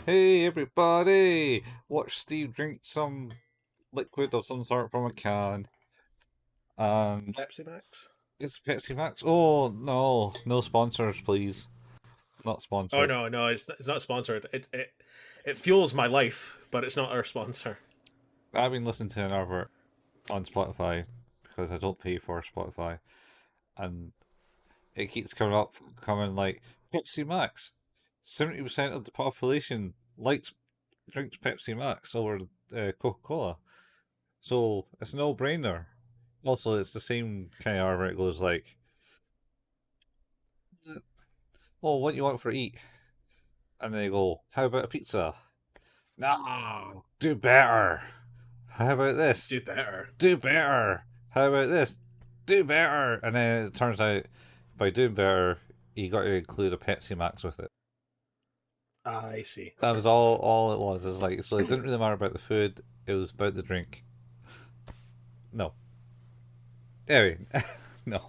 Hey everybody! Watch Steve drink some liquid of some sort from a can. And Pepsi Max? it's Pepsi Max. Oh no, no sponsors, please. Not Oh sponsored. no, it's not sponsored. It fuels my life, but it's not our sponsor. I've been listening to an advert on Spotify because I don't pay for Spotify, and it keeps coming like Pepsi Max. 70% of the population drinks Pepsi Max over Coca Cola, so it's a no-brainer. Also, it's the same kind of argument. It goes like, "Oh, what do you want for eat?" And they go, "How about a pizza?" No, do better. How about this? Do better. Do better. How about this? Do better. And then it turns out, by doing better, you got to include a Pepsi Max with it. I see. That was all it was. It's like, so it didn't really matter about the food. It was about the drink. No. Anyway, no.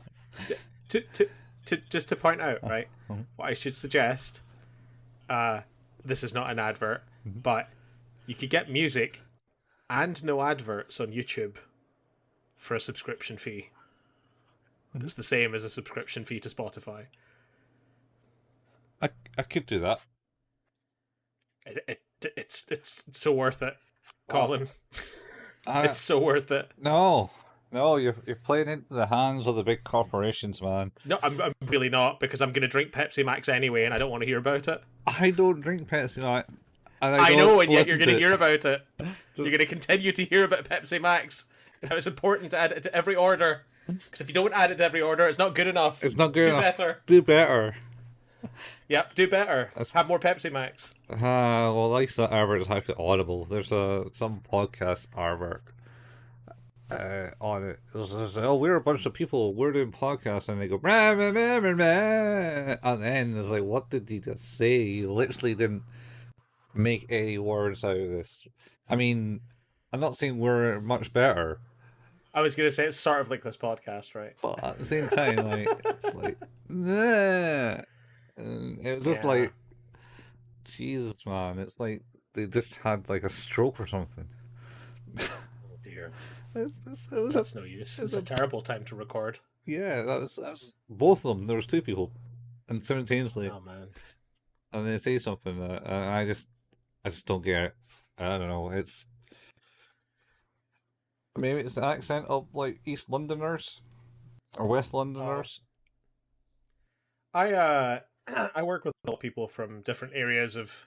To just to point out, right? Mhm. What I should suggest. This is not an advert, Mhm. but you could get music and no adverts on YouTube for a subscription fee. Mhm. It's the same as a subscription fee to Spotify. I could do that. It's so worth it, Well, Colin. I, It's so worth it. no, no, you're playing into the hands of the big corporations, man. No, I'm really not because I'm going to drink Pepsi Max anyway, and I don't want to hear about it. I don't drink Pepsi Max, and I I don't know, and yet you're listen going to to it. hear about it. So- You're going to continue to hear about Pepsi Max and how it's important to add it to every order. Because if you don't add it to every order, it's not good enough. It's not good Do enough. better. Do better. Yep, do better. That's Have more Pepsi Max. well, like that advert is actually audible. There's some podcast advert on it. There's, oh, we're a bunch of people. We're doing podcasts, and they go "Rah, rah, rah, rah, rah," and then it's like, what did he just say? He literally didn't make any words out of this. I mean, I'm not saying we're much better, I was going to say it's sort of like this podcast, right? but at the same time, like it's like, nah. And it was just Yeah. like, Jesus, man. It's like they just had like a stroke or something. Oh dear. It was a, That's no use. it's It's a a terrible time to record. yeah. That was both of them. There was two people, and simultaneously, Oh man. and they say something. I just don't get it. I don't know. It's maybe it's the accent of like East Londoners or West Oh. Londoners. I I work with a lot of people from different areas of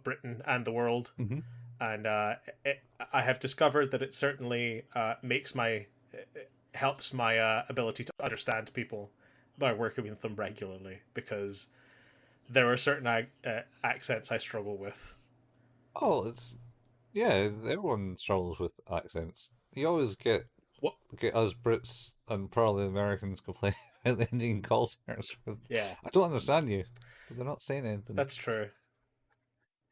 Britain and the world, Hmm. and I have discovered that it certainly makes my it helps my ability to understand people by working with them regularly because there are certain accents I struggle with. Oh, it's yeah. Everyone struggles with accents. You always What? get us Brits and probably Americans complaining about the Indian call centers. Yeah, I don't understand you, but they're not saying anything. that's true.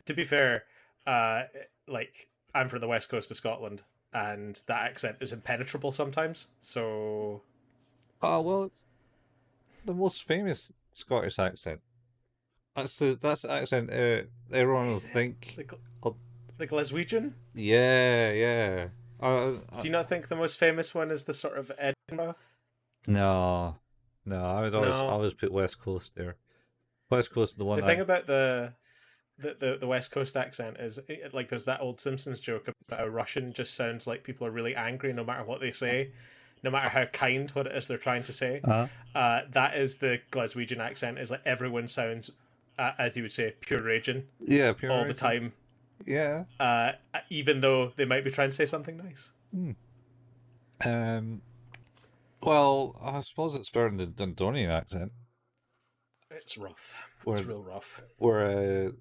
To be fair, uh, like I'm from the west coast of Scotland, and that accent is impenetrable sometimes. So Oh well, it's the most famous Scottish accent. That's the accent everyone will is it think. like Oh, the Glaswegian? yeah, yeah. Do you not think the most famous one is the sort of Edinburgh? No, no. I No. always put West Coast there. West Coast is the one The thing I. about the West Coast accent is like there's that old Simpsons joke about how Russian just sounds like people are really angry no matter what they say, no matter how kind what it is they're trying to say. Uh, That is the Glaswegian accent. Is like everyone sounds, as you would say, pure raging yeah, pure all the American. time, Yeah. uh, even though they might be trying to say something nice. Hmm. Um. Well, I suppose it's better than the Dundonian accent, It's rough. It's where real rough. where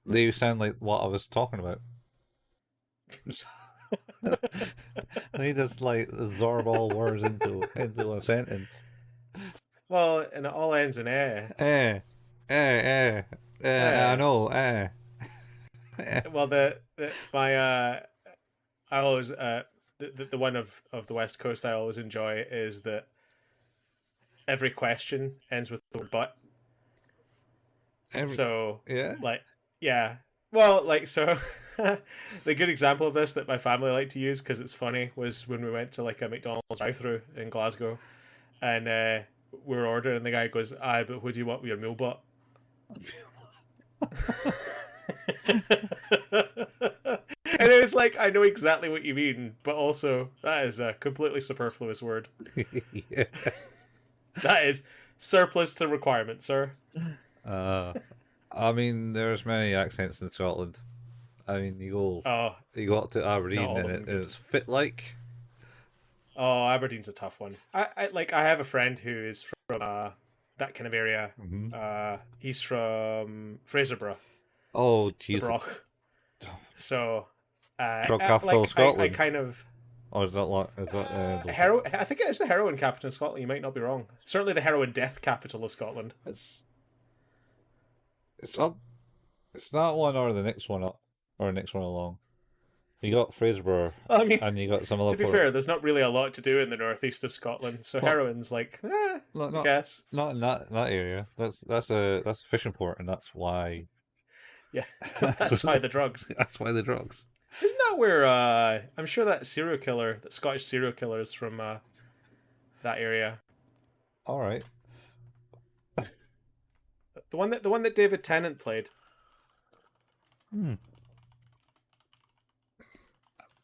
they sound like what I was talking about. They just like absorb all words into a sentence. Well, and it all ends in Eh, eh, I eh. know, eh. Well, the my I always the one of the West Coast I always enjoy is that every question ends with the word but. Every, So yeah. like Yeah. Well, like so, the good example of this that my family liked to use because it's funny was when we went to like a McDonald's drive-through in Glasgow, and we were ordering, and the guy goes, "Aye, but what do you want with your meal bot?" And it was like, I know exactly what you mean, but also that is a completely superfluous word. Yeah. That is surplus to requirement, sir. Uh, I mean, there's many accents in Scotland. I mean, Oh, you go up to not Aberdeen all and of them good. it's fit like. Oh, Aberdeen's a tough one. I have a friend who is from that kind of area. Mm-hmm. He's from Fraserburgh, Oh, the jeez, Broch. So, drug capital of I Scotland. kind of Or is that like is that local? hero. I think it is the heroin capital in Scotland. You might not be wrong. Certainly the heroin death capital of Scotland. It's it's up. It's that one or the next one up or the next one along. You got Fraserburgh I mean, and you got some other to be part. fair, there's not really a lot to do in the northeast of Scotland, so Well, heroin's like, not I not guess. not in that area. That's a fishing port, and that's why Yeah, that's that's why the drugs. that's why the drugs. Isn't that where I'm sure that serial killer, that Scottish serial killer, is from that area? All right. The one that David Tennant played. Hmm.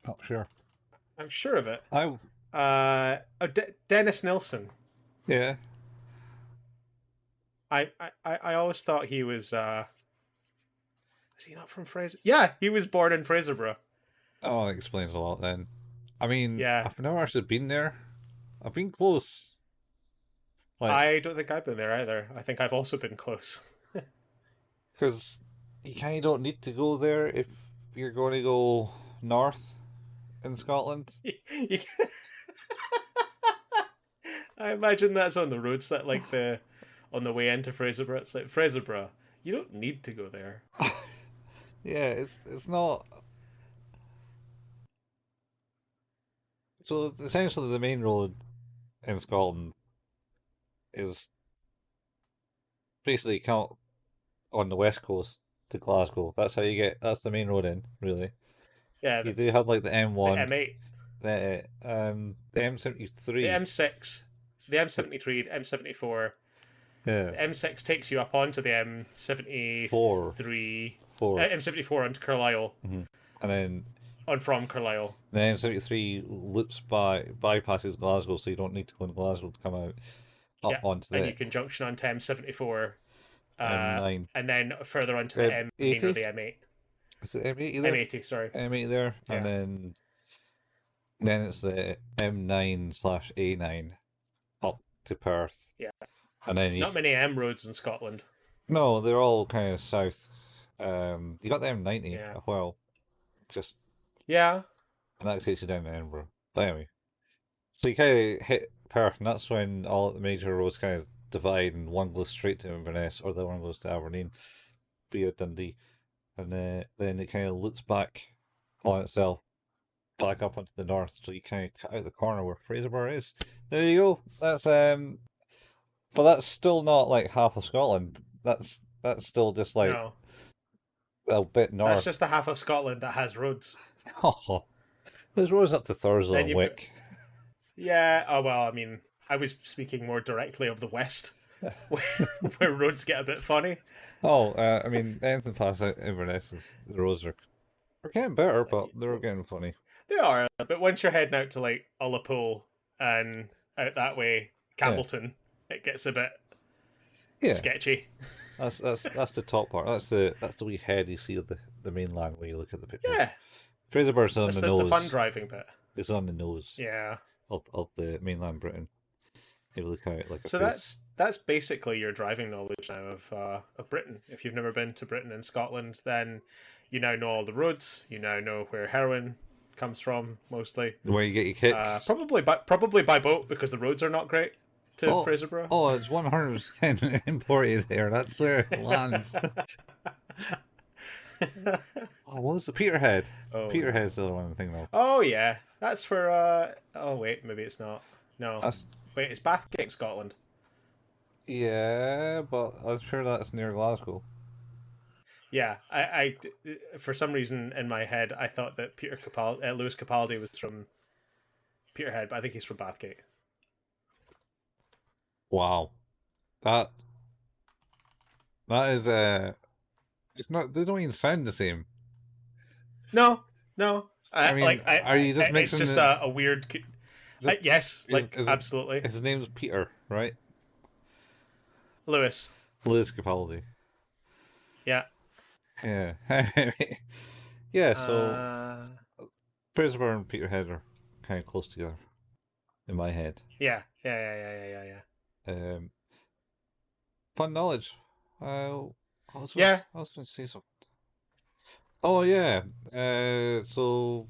Not sure. I'm sure of it. I Dennis Nilsson. yeah. I always thought he was. Is he not from Fraser? Yeah, he was born in Fraserburgh. Oh, it explains a lot then. I mean, Yeah, I've never actually been there. I've been close. Like, I don't think I've been there either. I think I've also been close. because you kind of don't need to go there if you're going to go north in Scotland. You- I imagine that's on the roads that like the on the way into Fraserburgh. It's like Fraserburgh. You don't need to go there. Yeah, it's not. So essentially, the main road in Scotland is basically come on the west coast to Glasgow. That's how you get. That's the main road in, really. Yeah, You do have like the the M1, M8, the the M73. M6, the M73, the M74. Yeah, The M6 takes you up onto the four, M73, four, M74 onto Carlisle, and then on from Carlisle. the M73 loops bypasses Glasgow, so you don't need to go in Glasgow to come out up Yeah, onto and the you can junction onto M74, M9. and then further onto the M9 or M80. the M8. Is it M80 there? M80, sorry. M80 there, Yeah. and then it's the M9/A9 up to Perth, Yeah. and then Not many M roads in Scotland. no, they're all kind of south. You got the M90 Yeah. well, just Yeah. and that takes you down to Edinburgh. But anyway, so you kind of hit Perth, and that's when all the major roads kind of divide, and one goes straight to Inverness, or the other one goes to Aberdeen via Dundee, and then it kind of loops back on itself, back up onto the north. So you kind of cut out the corner where Fraserburgh is. There you go. But that's still not like half of Scotland. That's still just like No. a bit That's north. just the half of Scotland that has roads. Oh, there's roads up to Thurso Then and you've got. Wick. Yeah, oh well, I mean, I was speaking more directly of the West, where roads get a bit funny. Oh, I mean, anything past Inverness, the roads are getting better, but they're getting funny. They are, but once you're heading out to like Ullapool and out that way, Campbellton, it gets a bit Yeah, sketchy. that's the top part. That's the wee head you see of the mainland when you look at the picture. Yeah, Fraserburgh's on that's the the nose. fun driving bit. It's on the nose Yeah. of the mainland Britain. You look out like a So face. that's basically your driving knowledge now of Britain. If you've never been to Britain and Scotland, then you now know all the roads. You now know where heroin comes from, mostly. Where you get your kicks. Probably by boat because the roads are not great to Fraserburgh. Oh, it's 100% imported there. That's where it lands. Oh, what was the Peterhead? Oh, Peterhead's the other one I'm thinking of. Oh yeah, that's for. Oh wait, maybe it's not. No, That's wait, it's Bathgate, Scotland. yeah, but I'm sure that's near Glasgow. Yeah, I for some reason in my head I thought that Lewis Capaldi was from Peterhead, but I think he's from Bathgate. Wow, that that is it's not. They don't even sound the same. No, no. I mean, are you just It's mixing just the? a weird. Just, Yes, like is it? absolutely. His name's Peter, right? Lewis. Liz Capaldi. Yeah. Yeah. Yeah. So Uh. Peterborough and Peterhead are kind of close together in my head. Yeah. Yeah. Yeah. Yeah. Yeah. Yeah. Um, fun knowledge. Yeah. I was going to say something. Oh yeah. So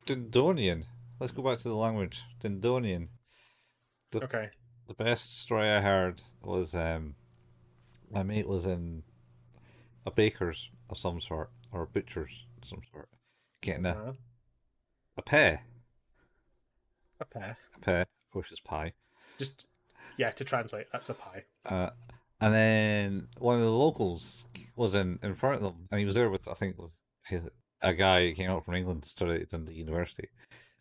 Dindonian. Let's go back to the language. Dindonian. The Okay. the best story I heard was my mate was in a baker's of some sort or a butcher's of some sort, getting Uh-huh. a pear, Okay. which is pie. Just yeah. To translate, that's a pie. Uh, and then one of the locals was in front of them, and he was there with I think was a guy who came out from England to study in the university,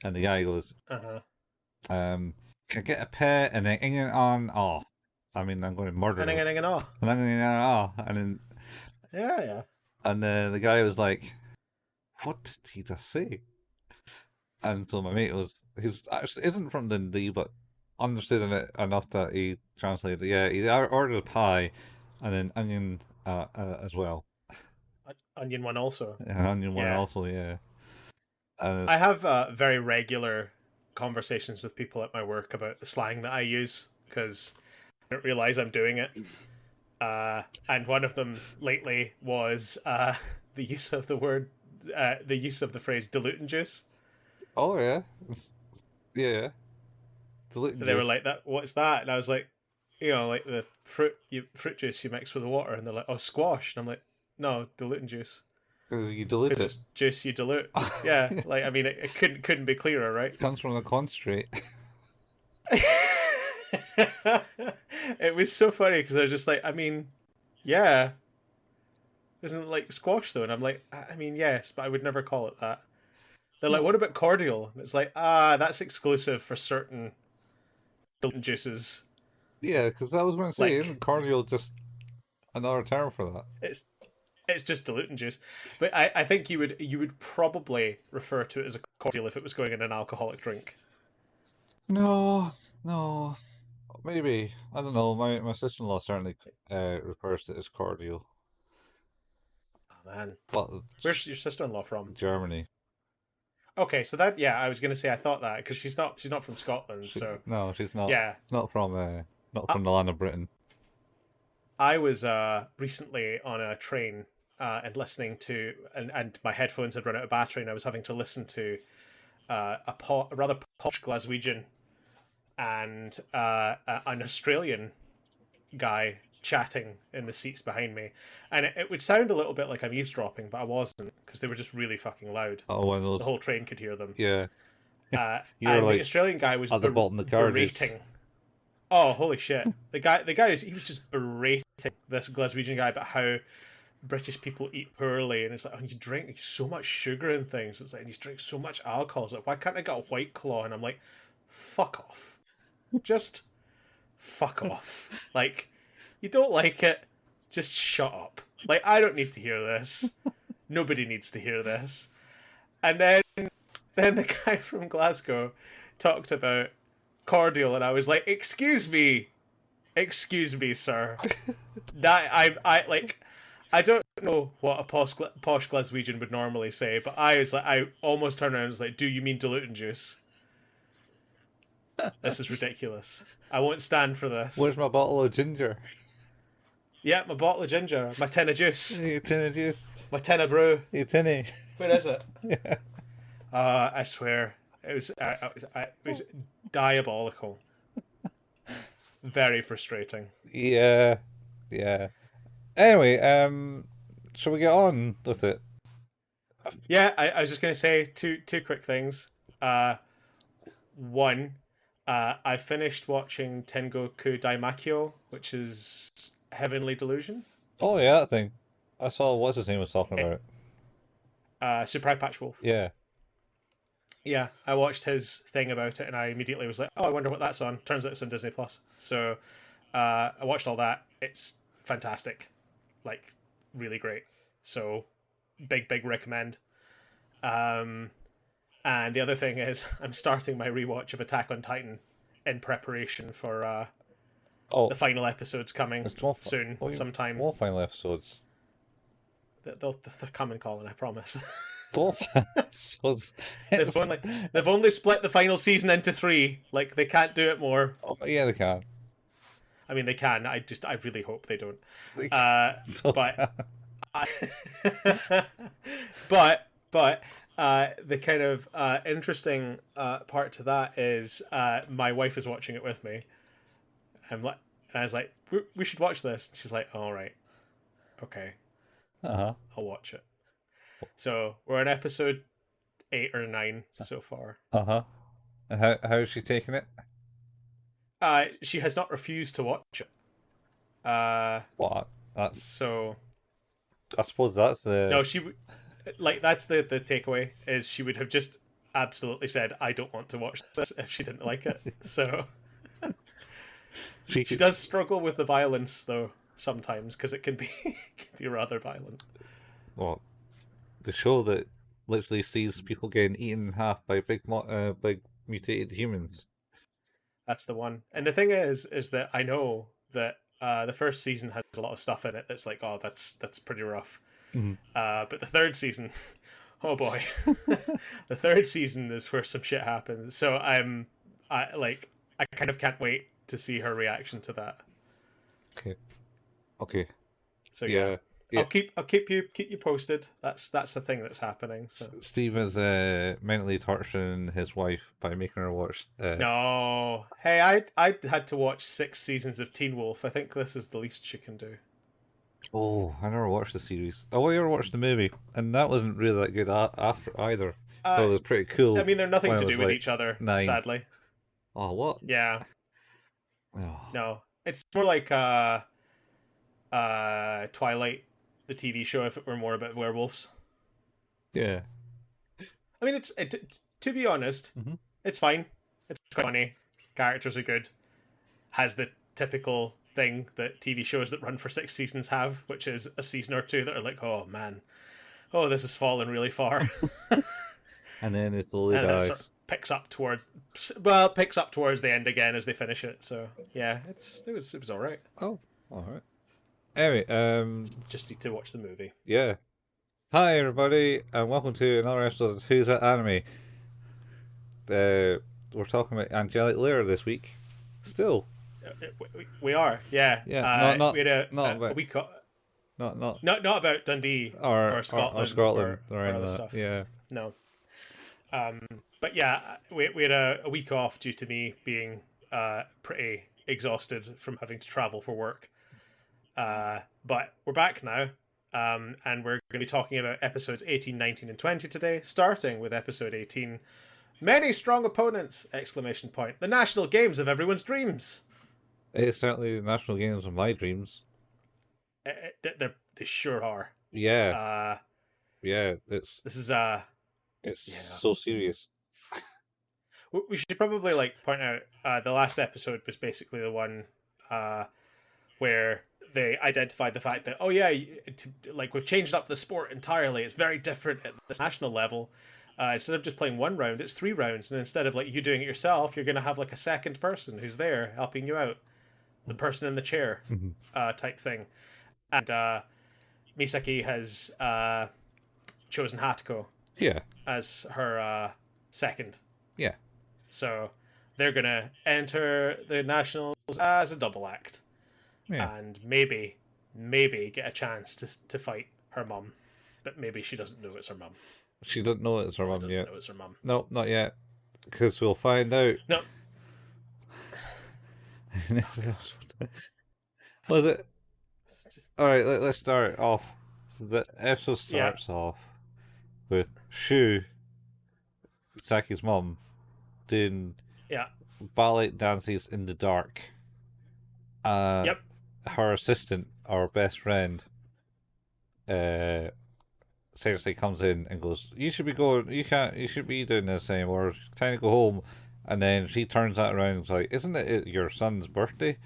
and the guy goes, Uh huh. "Can I get a pear and then ing on oh." I mean, I'm going to murder And them. and all. And I'm going to oh, and then Yeah. Yeah. the guy was like, "What did he just say?" And so my mate was, he's actually isn't from Dundee, but understood it enough that he translated. Yeah, he ordered a pie, and then onion as well, Onion one also. an onion one Yeah. also. Yeah, and I it's, have very regular conversations with people at my work about the slang that I use because I don't realize I'm doing it. And one of them lately was the use of the use of the phrase "diluting juice." oh yeah, yeah, diluted They were juice like, "That what's that?" And I was like, like the fruit juice you mix with the water, and they're like, "Oh, squash," and I'm like, "No, diluting juice because you dilute because it. it's juice you dilute." Yeah, like I mean, it couldn't be clearer, right? It comes from the concentrate. It was so funny because I was just like, I mean, yeah, isn't it like squash though? And I'm like, I mean, yes, but I would never call it that. They're like, what about cordial? And it's like, that's exclusive for certain juices. Yeah, because I was going to say, isn't Like, cardio just another term for that? it's it's just diluting juice. But I think you would probably refer to it as a cordial if it was going in an alcoholic drink. No, no. Maybe I don't know. My sister in law certainly refers to it as cardio, Oh man, but where's your sister-in-law from? Germany. Okay, so that yeah, I was gonna say I thought that because she's not from Scotland, so No, she's not. yeah. Not I, from the land of Britain. I was recently on a train and listening to and my headphones had run out of battery and I was having to listen to a rather posh Glaswegian and an Australian guy chatting in the seats behind me, and it would sound a little bit like I'm eavesdropping, but I wasn't because they were just really fucking loud. Oh, one of The those. whole train could hear them. Yeah, you're And the like Australian guy was at the bottom of the carriages. berating. Oh, holy shit! He was just berating this Glaswegian guy about how British people eat poorly, and it's like, oh, you drink so much sugar and things. It's like, and you drink so much alcohol. It's like, why can't I get a White Claw? And I'm like, fuck off, just fuck off. Like, you don't like it, just shut up. Like, I don't need to hear this. Nobody needs to hear this. And then the guy from Glasgow talked about cordial, and I was like, excuse me, sir. That I like. I don't know what a posh Glaswegian would normally say, but I almost turned around and was like, "Do you mean diluting juice? This is ridiculous. I won't stand for this." Where's my bottle of ginger? Yeah, my bottle of ginger, my tin of juice, Hey, tin of juice. my tin of brew. Hey, tinny. Where is it? Yeah. I swear, it was diabolical. Very frustrating. Yeah. Yeah. Anyway, shall we get on with it? Yeah, I was just gonna say two quick things. One, I finished watching Tengoku Daimakyo, which is Heavenly Delusion. Oh yeah, that thing. I saw what's his name was talking about it. Super Eye Patch Wolf. Yeah. Yeah, I watched his thing about it, and I immediately was like, "Oh, I wonder what that's on." Turns out it's on Disney Plus. So, I watched all that. It's fantastic, like really great. So, big recommend. Um, and the other thing is, I'm starting my rewatch of Attack on Titan in preparation for Oh, the final episodes coming there's 12, soon, sometime. 12 final episodes. They're coming, Colin. I promise. 12 episodes. they've only they've only split the final season into 3. Like they can't do it more. Oh, yeah, they can. I mean, they can. I really hope they don't. They can. But but the kind of interesting part to that is my wife is watching it with me. And I was like, we should watch this. She's like, all right, okay, Uh-huh. I'll watch it. So we're on episode 8 or 9 so far. Uh-huh. And how is she taking it? She has not refused to watch it. What? That's... So I suppose that's the... no, that's the takeaway is she would have just absolutely said, I don't want to watch this if she didn't like it. So she does struggle with the violence though sometimes because it can be rather violent. Well, the show that literally sees people getting eaten in half by big mutated humans. That's the one. And the thing is that I know that the first season has a lot of stuff in it that's like, oh, that's pretty rough. Mm-hmm. But the third season, oh boy, the third season is where some shit happens. So I kind of can't wait to see her reaction to that. Okay. So yeah. I'll keep you posted. That's the thing that's happening. So. Steve is mentally torturing his wife by making her watch. No, hey, I had to watch 6 seasons of Teen Wolf. I think this is the least she can do. Oh, I never watched the series. Oh, I never watched the movie, and that wasn't really that good after either. It was pretty cool. I mean, they're nothing to do with each other, 9. sadly. Oh, what? Yeah. Oh. No, it's more like Twilight, the TV show, if it were more about werewolves. Yeah. I mean, to be honest, mm-hmm. It's fine. It's quite funny. Characters are good. Has the typical thing that TV shows that run for 6 seasons have, which is a season or 2 that are like, oh man, oh this has fallen really far. And then it slowly dies. Sort of picks up towards the end again as they finish it. So yeah, it was all right. Oh, all right. Anyway, just need to watch the movie. Yeah. Hi everybody, and welcome to another episode of Who's That Anime. We're talking about Angelic later this week. Still, we are, yeah. Not we had about a week. Not about Dundee or Scotland or Scotland or any other of that. stuff. Yeah. No. But yeah, we had a week off due to me being pretty exhausted from having to travel for work. But we're back now, and we're going to be talking about episodes 18, 19, and 20 today, starting with episode 18. Many strong opponents! ! The national games of everyone's dreams. It's certainly the national games of my dreams. They sure are. Yeah. Yeah. This is so serious. We should probably point out the last episode was basically the one where they identified the fact that we've changed up the sport entirely. It's very different at this national level. Instead of just playing 1 round, it's 3 rounds, and instead of you doing it yourself, you're going to have a second person who's there helping you out, the person in the chair type thing. And Misaki has chosen Hatoko as her second. Yeah. So they're going to enter the nationals as a double act. Yeah. And maybe get a chance to fight her mum. But maybe she doesn't know it's her mum. She doesn't know it's her mum yet. Know it's her mum. No, not yet. Because we'll find out. No. Was it? Alright, let's start off. The episode starts off with Shu, Misaki's mum, doing ballet dances in the dark. Her assistant, our best friend, uh, essentially comes in and goes, "You should be going. You can't. You should be doing this anymore. Time to go home." And then she turns that around and is like, "Isn't it your son's birthday?"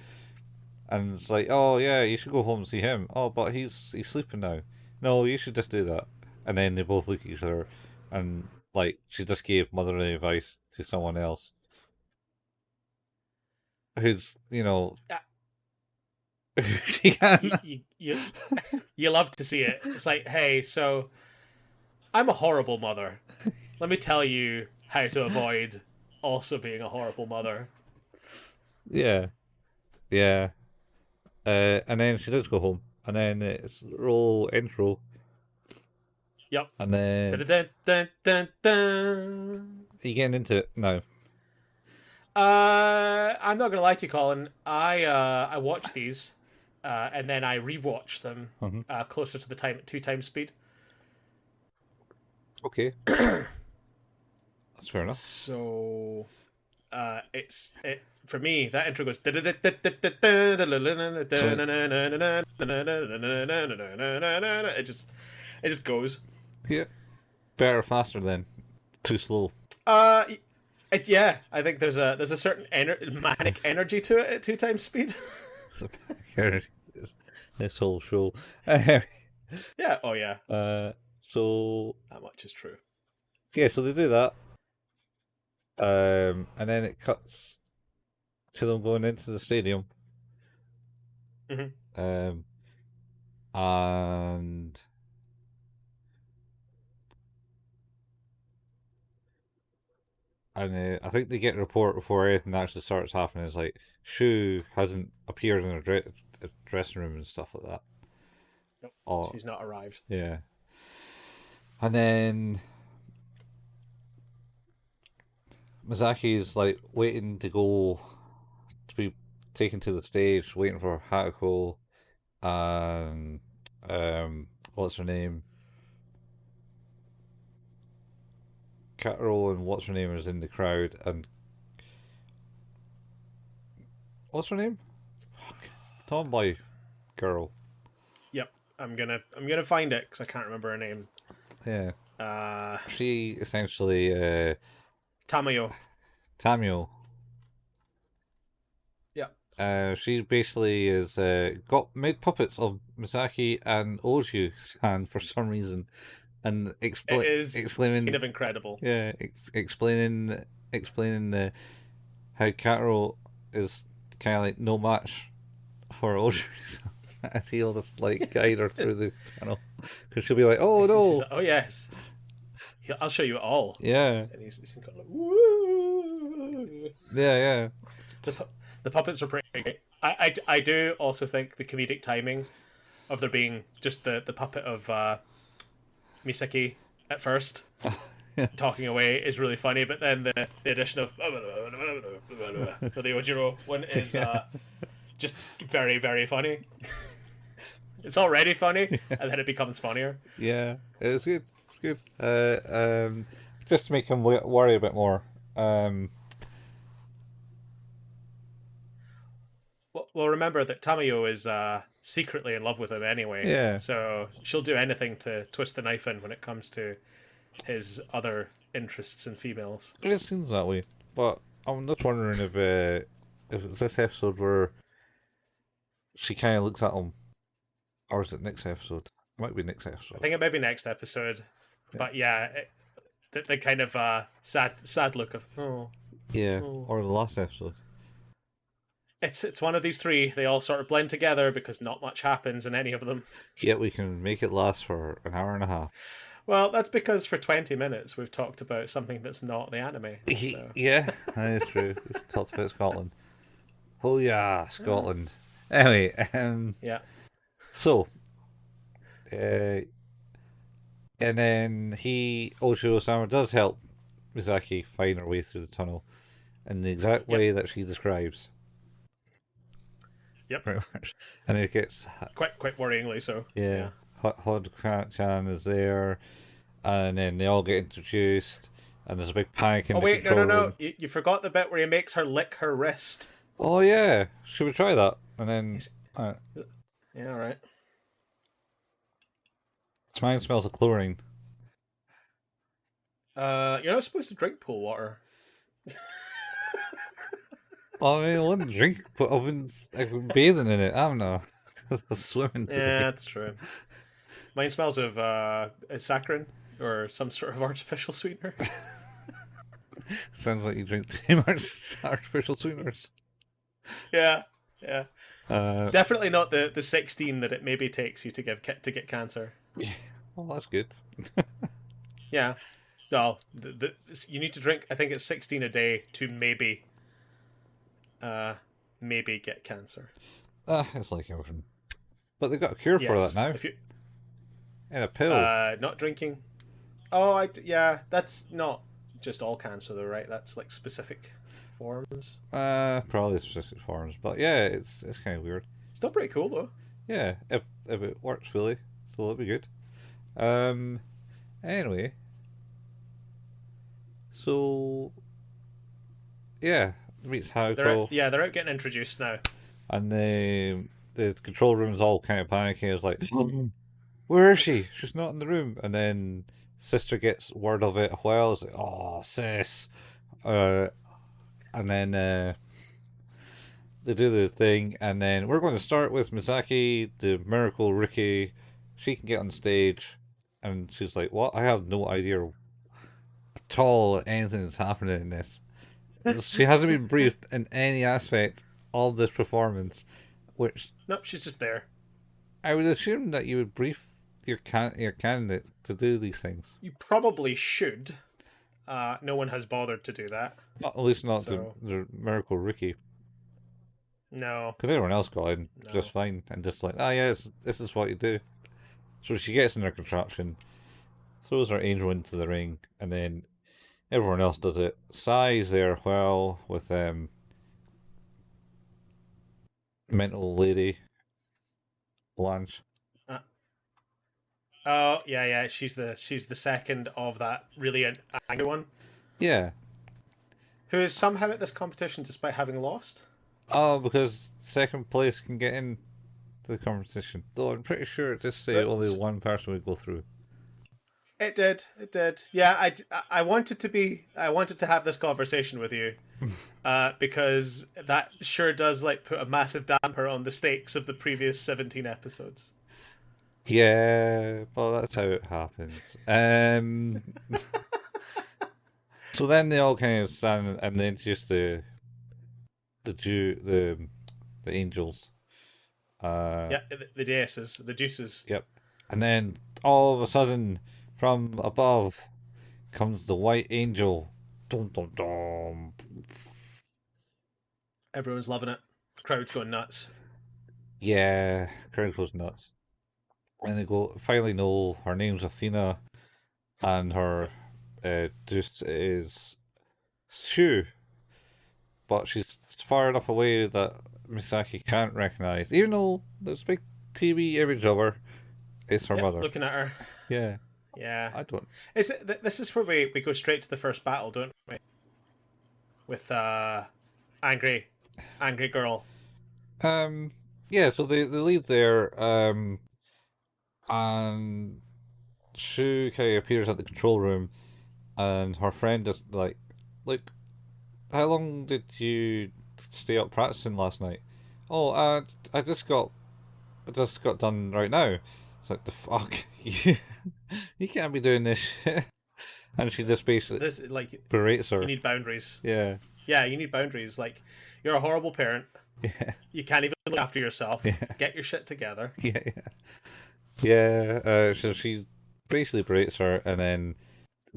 And it's like, "Oh yeah, you should go home and see him." "Oh, but he's sleeping now." "No, you should just do that." And then they both look at each other, and like she just gave motherly advice to someone else who's Yeah, she can. you love to see it. It's like, hey, so I'm a horrible mother. Let me tell you how to avoid also being a horrible mother. Yeah, yeah. And then she does go home, and then it's roll intro, Yep. and then Dun, dun, dun, dun. are you getting into it now? I'm not gonna lie to you, Colin. I watch these, and then I rewatch them Mm-hmm. closer to the time at 2 times speed. Okay, that's fair enough. So, it for me that intro goes. It just goes. Yeah, better, faster then. Too slow. Uh, yeah, I think there's a certain manic energy to it at 2 times speed. It's a this whole show. Yeah. Oh yeah. So That much is true. yeah, so they do that, and then it cuts to them going into the stadium, Mm-hmm. and I think they get a report before anything actually starts happening. It's like Shu hasn't appeared in a dressing room and stuff like that. Nope. Oh, She's not arrived. yeah. And then Misaki is like waiting to go to be taken to the stage, waiting for Hatako and what's her name? Kataro and what's her name is in the crowd, and what's her name? Fuck. Tomboy girl. Yep. I'm gonna find it because I can't remember her name. Yeah. Uh, She essentially Tamayo. Tamio. Yeah. She basically is got made puppets of Misaki and Oju-san for some reason, and It is explaining, kind of incredible. yeah, explaining the how Kataro is kind of like no match for Oju-san, as he'll just like guide her through the tunnel, because she'll be like, "Oh no, Oh yes, I'll show you it all." yeah, And he's kind of like, woo. yeah, The puppets are pretty great. I do also think the comedic timing of there being just the puppet of Misaki at first yeah." talking away is really funny, but then the addition of for the Ojiro one is just very, very funny. It's already funny, and then it becomes funnier. Yeah, it was good. It's good. Just to make him worry a bit more. Well, remember that Tamayo is secretly in love with him anyway. Yeah. So she'll do anything to twist the knife in when it comes to his other interests in females. It seems that way, but I'm just wondering if it's this episode where she kind of looks at him, or is it next episode? It might be next I episode. think it may be next episode, but yeah, the kind of sad look of Yeah, or the last episode. It's one of these three. They all sort of blend together because not much happens in any of them. Yet we can make it last for an hour and a half. Well, that's because for 20 minutes we've talked about something that's not the anime. So. Yeah, that is true. We've talked about Scotland. Oh yeah, Scotland. Anyway, Yeah. so, and then Oshiro-sama does help Misaki find her way through the tunnel in the exact way that she describes. Yep. Pretty much. And it gets Quite worryingly so. yeah. Hod-chan is there, and then they all get introduced, and there's a big panic in Oh the wait, control no! room. You forgot the bit where he makes her lick her wrist. Oh yeah, should we try that? And then Yeah, all right. Mine smells of chlorine. You're not supposed to drink pool water. Well, I mean, I wouldn't drink, but I've been bathing in it. I don't know. Because I was swimming Yeah, today. that's true. Mine smells of saccharin or some sort of artificial sweetener. Sounds like you drink too much artificial sweeteners. Yeah, yeah. Uh, Definitely not the 16 that it maybe takes you to get cancer. yeah, well, that's good. Yeah. No, you need to drink. I think it's 16 a day to uh, maybe get cancer. It's like everything. But they've got a cure for that Yes, now. if you In a pill. not drinking. Oh, yeah, that's not just all cancer though, right? That's like specific forms. Probably specific forms. But yeah, it's kind of weird. Still pretty cool though. Yeah, if it works fully, so it'll be good. Um, anyway, so yeah, meets Hariko, They're out getting introduced now. and the control room is all kind of panicking. It's like, where is she? She's not in the room. And then sister gets word of it. Well, it's like, oh sis, and then they do the thing, and then we're going to start with Misaki, the miracle Ricky. She can get on stage, and she's like, "What? I have no idea at all anything that's happening in this." She hasn't been briefed in any aspect of this performance, which Nope, she's just there. I would assume that you would brief your candidate to do these things. You probably should. No one has bothered to do that. Not at least not So the miracle Ricky, no, because everyone else got in no. just fine and just like, ah, yeah, this is what you do. So she gets in her contraption, throws her angel into the ring, and then everyone else does it. Sai's there well with mental lady Blanche. Uh, oh yeah. She's the second of that really angry one Yeah. who is somehow at this competition despite having lost. Oh, because second place can get in to the competition. Though I'm pretty sure it just say But only one person would go through. it did. Yeah, I wanted to have this conversation with you, because that sure does like put a massive damper on the stakes of the previous 17 episodes. Yeah, well, that's how it happens. So then they all kind of stand and they introduce the angels. Yeah, the Deuses, the Deuces. Yep. And then all of a sudden, from above, comes the white angel. Dum dum dum. Everyone's loving it. Crowd's going nuts. Yeah, crowd goes nuts. And they go finally know her name's Athena, and her Deus is Shu, but she's far enough away that Misaki can't recognize, even though there's a big TV image of her. It's her Yep, mother. looking at her. Yeah, Yeah. I don't. This is where we go straight to the first battle, don't we? With angry girl. Yeah, so they leave there, and Shu kind of appears at the control room, and her friend is like, "Look, how long did you stay up practicing last night?" "Oh, I just got done right now." It's like, the fuck, you can't be doing this shit. And she just basically This like berates her. you need boundaries. Yeah, Yeah, you need boundaries. Like you're a horrible parent. yeah, You can't even look after yourself. yeah, Get your shit together. yeah, yeah. So she basically berates her and then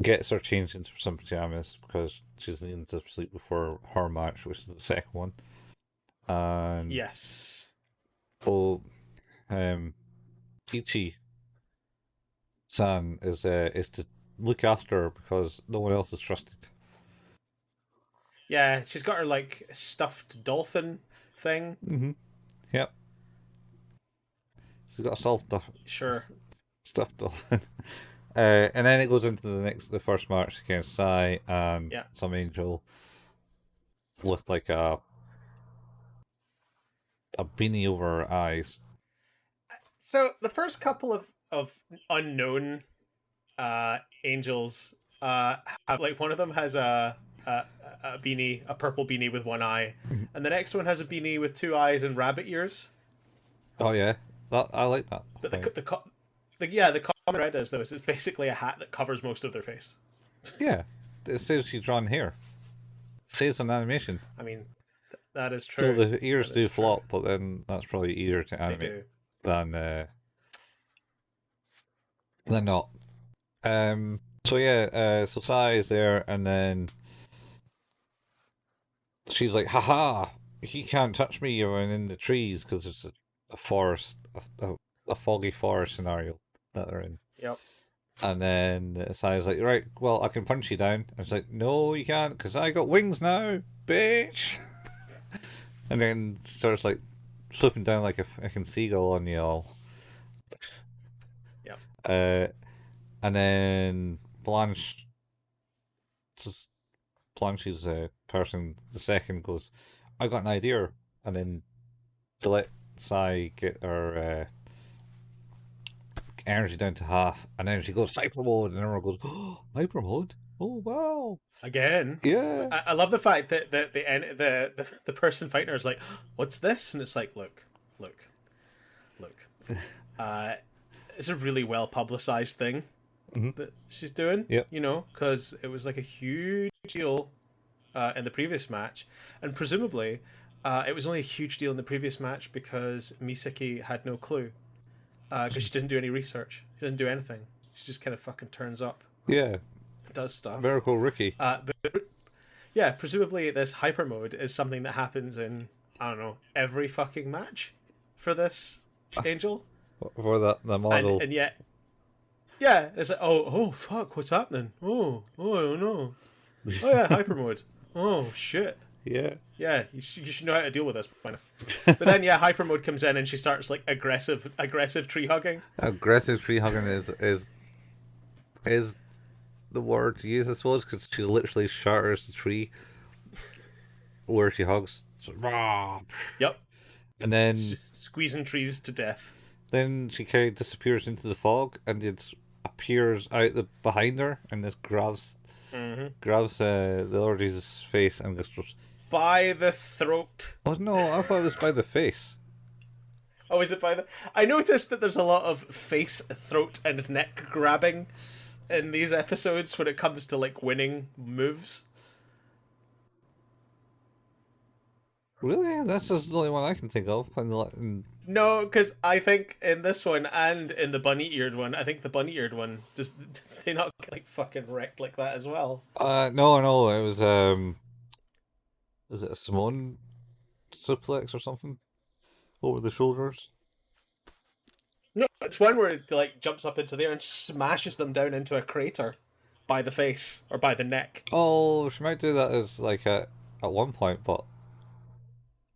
gets her changed into some pajamas because she's needing to sleep before her match, which is the second one. And Yes. oh, Ichi San is to look after her because no one else is trusted. Yeah, she's got her like stuffed dolphin thing. Mm-hmm. Yep. She's got a Sure. stuffed dolphin. And then it goes into the first match against Sai and Yeah. some angel with like a beanie over her eyes. So the first couple of of unknown angels have, like, one of them has a a beanie, a purple beanie with one eye, and the next one has a beanie with two eyes and rabbit ears. Oh yeah, that I like that. But Right. the common thread is though is it's basically a hat that covers most of their face. Yeah, it saves she's drawn hair. Saves on animation. I mean, that is So true. the ears That do is true. flop, but then that's probably easier to They animate do. than not. So yeah, so Sai is there, and then she's like, "Haha, he can't touch me when in the trees because it's a forest, a foggy forest scenario that they're in." Yep. And then Sai's like, "Right, well, I can punch you down." And it's like, "No, you can't, because I got wings now, bitch." And then starts like swooping down like a fucking seagull on you all. Yep. And then Blanche's person, the second, goes, "I got an idea," and then to let Sai get her energy down to half, and then she goes hyper mode, and everyone goes, "Oh, hyper mode! Oh wow!" Again. Yeah, I love the fact that the person fighting her is like, "What's this?" And it's like, look. Uh, it's a really well publicized thing that she's doing. Yep. You know, because it was like a huge deal in the previous match, and presumably it was only a huge deal in the previous match because Misaki had no clue because she didn't do any research. She didn't do anything. She just kind of fucking turns up, yeah. does stuff. Miracle Ricky. But yeah, presumably this hyper mode is something that happens in, I don't know, every fucking match for this angel. For the model. And yet, yeah, it's like, oh fuck, what's happening? Oh no. Oh yeah, hyper mode. Oh shit. Yeah. Yeah, you should know how to deal with this by now. But then yeah, hyper mode comes in and she starts like aggressive tree hugging. Aggressive tree hugging is the word to use, I suppose, because she literally shatters the tree where she hugs. So, rah! Yep. And then Just squeezing trees to death. then she kind of disappears into the fog, and it appears out the behind her, and it grabs the Lord Jesus' face, and just goes, By the throat. "Oh no, I thought it was by the face." Oh, is it by the... I noticed that there's a lot of face, throat, and neck grabbing in these episodes when it comes to, like, winning moves. Really? That's just the only one I can think of. No, because I think in this one and in the bunny-eared one, I think the bunny-eared one, does they not get, like, fucking wrecked like that as well? No, it was is it a Simone suplex or something over the shoulders? No, it's one where it, like, jumps up into there and smashes them down into a crater by the face or by the neck. Oh, she might do that as like at one point, but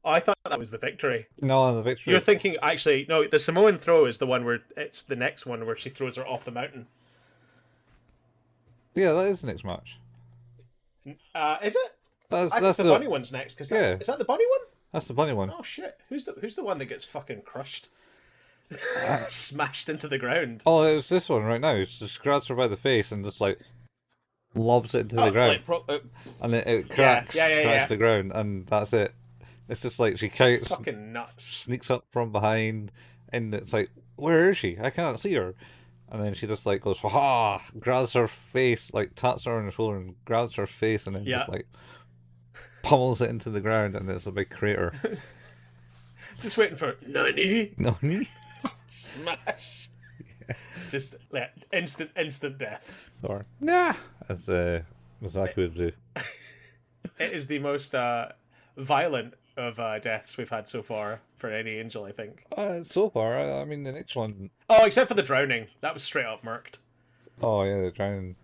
Oh, I thought that was the victory. no, on the victory. You're thinking, actually, no, the Samoan throw is the one where it's the next one where she throws her off the mountain. Yeah, that is the next match. Is it? That's I think the bunny one's next, because Yeah. is that the bunny one? That's the bunny one. Oh shit! Who's the one that gets fucking crushed, smashed into the ground? Oh, it was this one right now. She just grabs her by the face and just like lobs it into the ground, and then it cracks, cracks the ground, and that's it. It's just like she It's fucking nuts. sneaks up from behind, and it's like, where is she? I can't see her. And then she just like goes, ha! Grabs her face, like taps her on the shoulder and grabs her face, and then just like pummels it into the ground, and it's a big crater. Just waiting for Nani Nani? smash. Just instant death. Or nah, as Misaki would do. It is the most violent of deaths we've had so far for any angel, I think. So far, I mean, the next one. Oh, except for the drowning. That was straight up murked. Oh yeah, the drowning.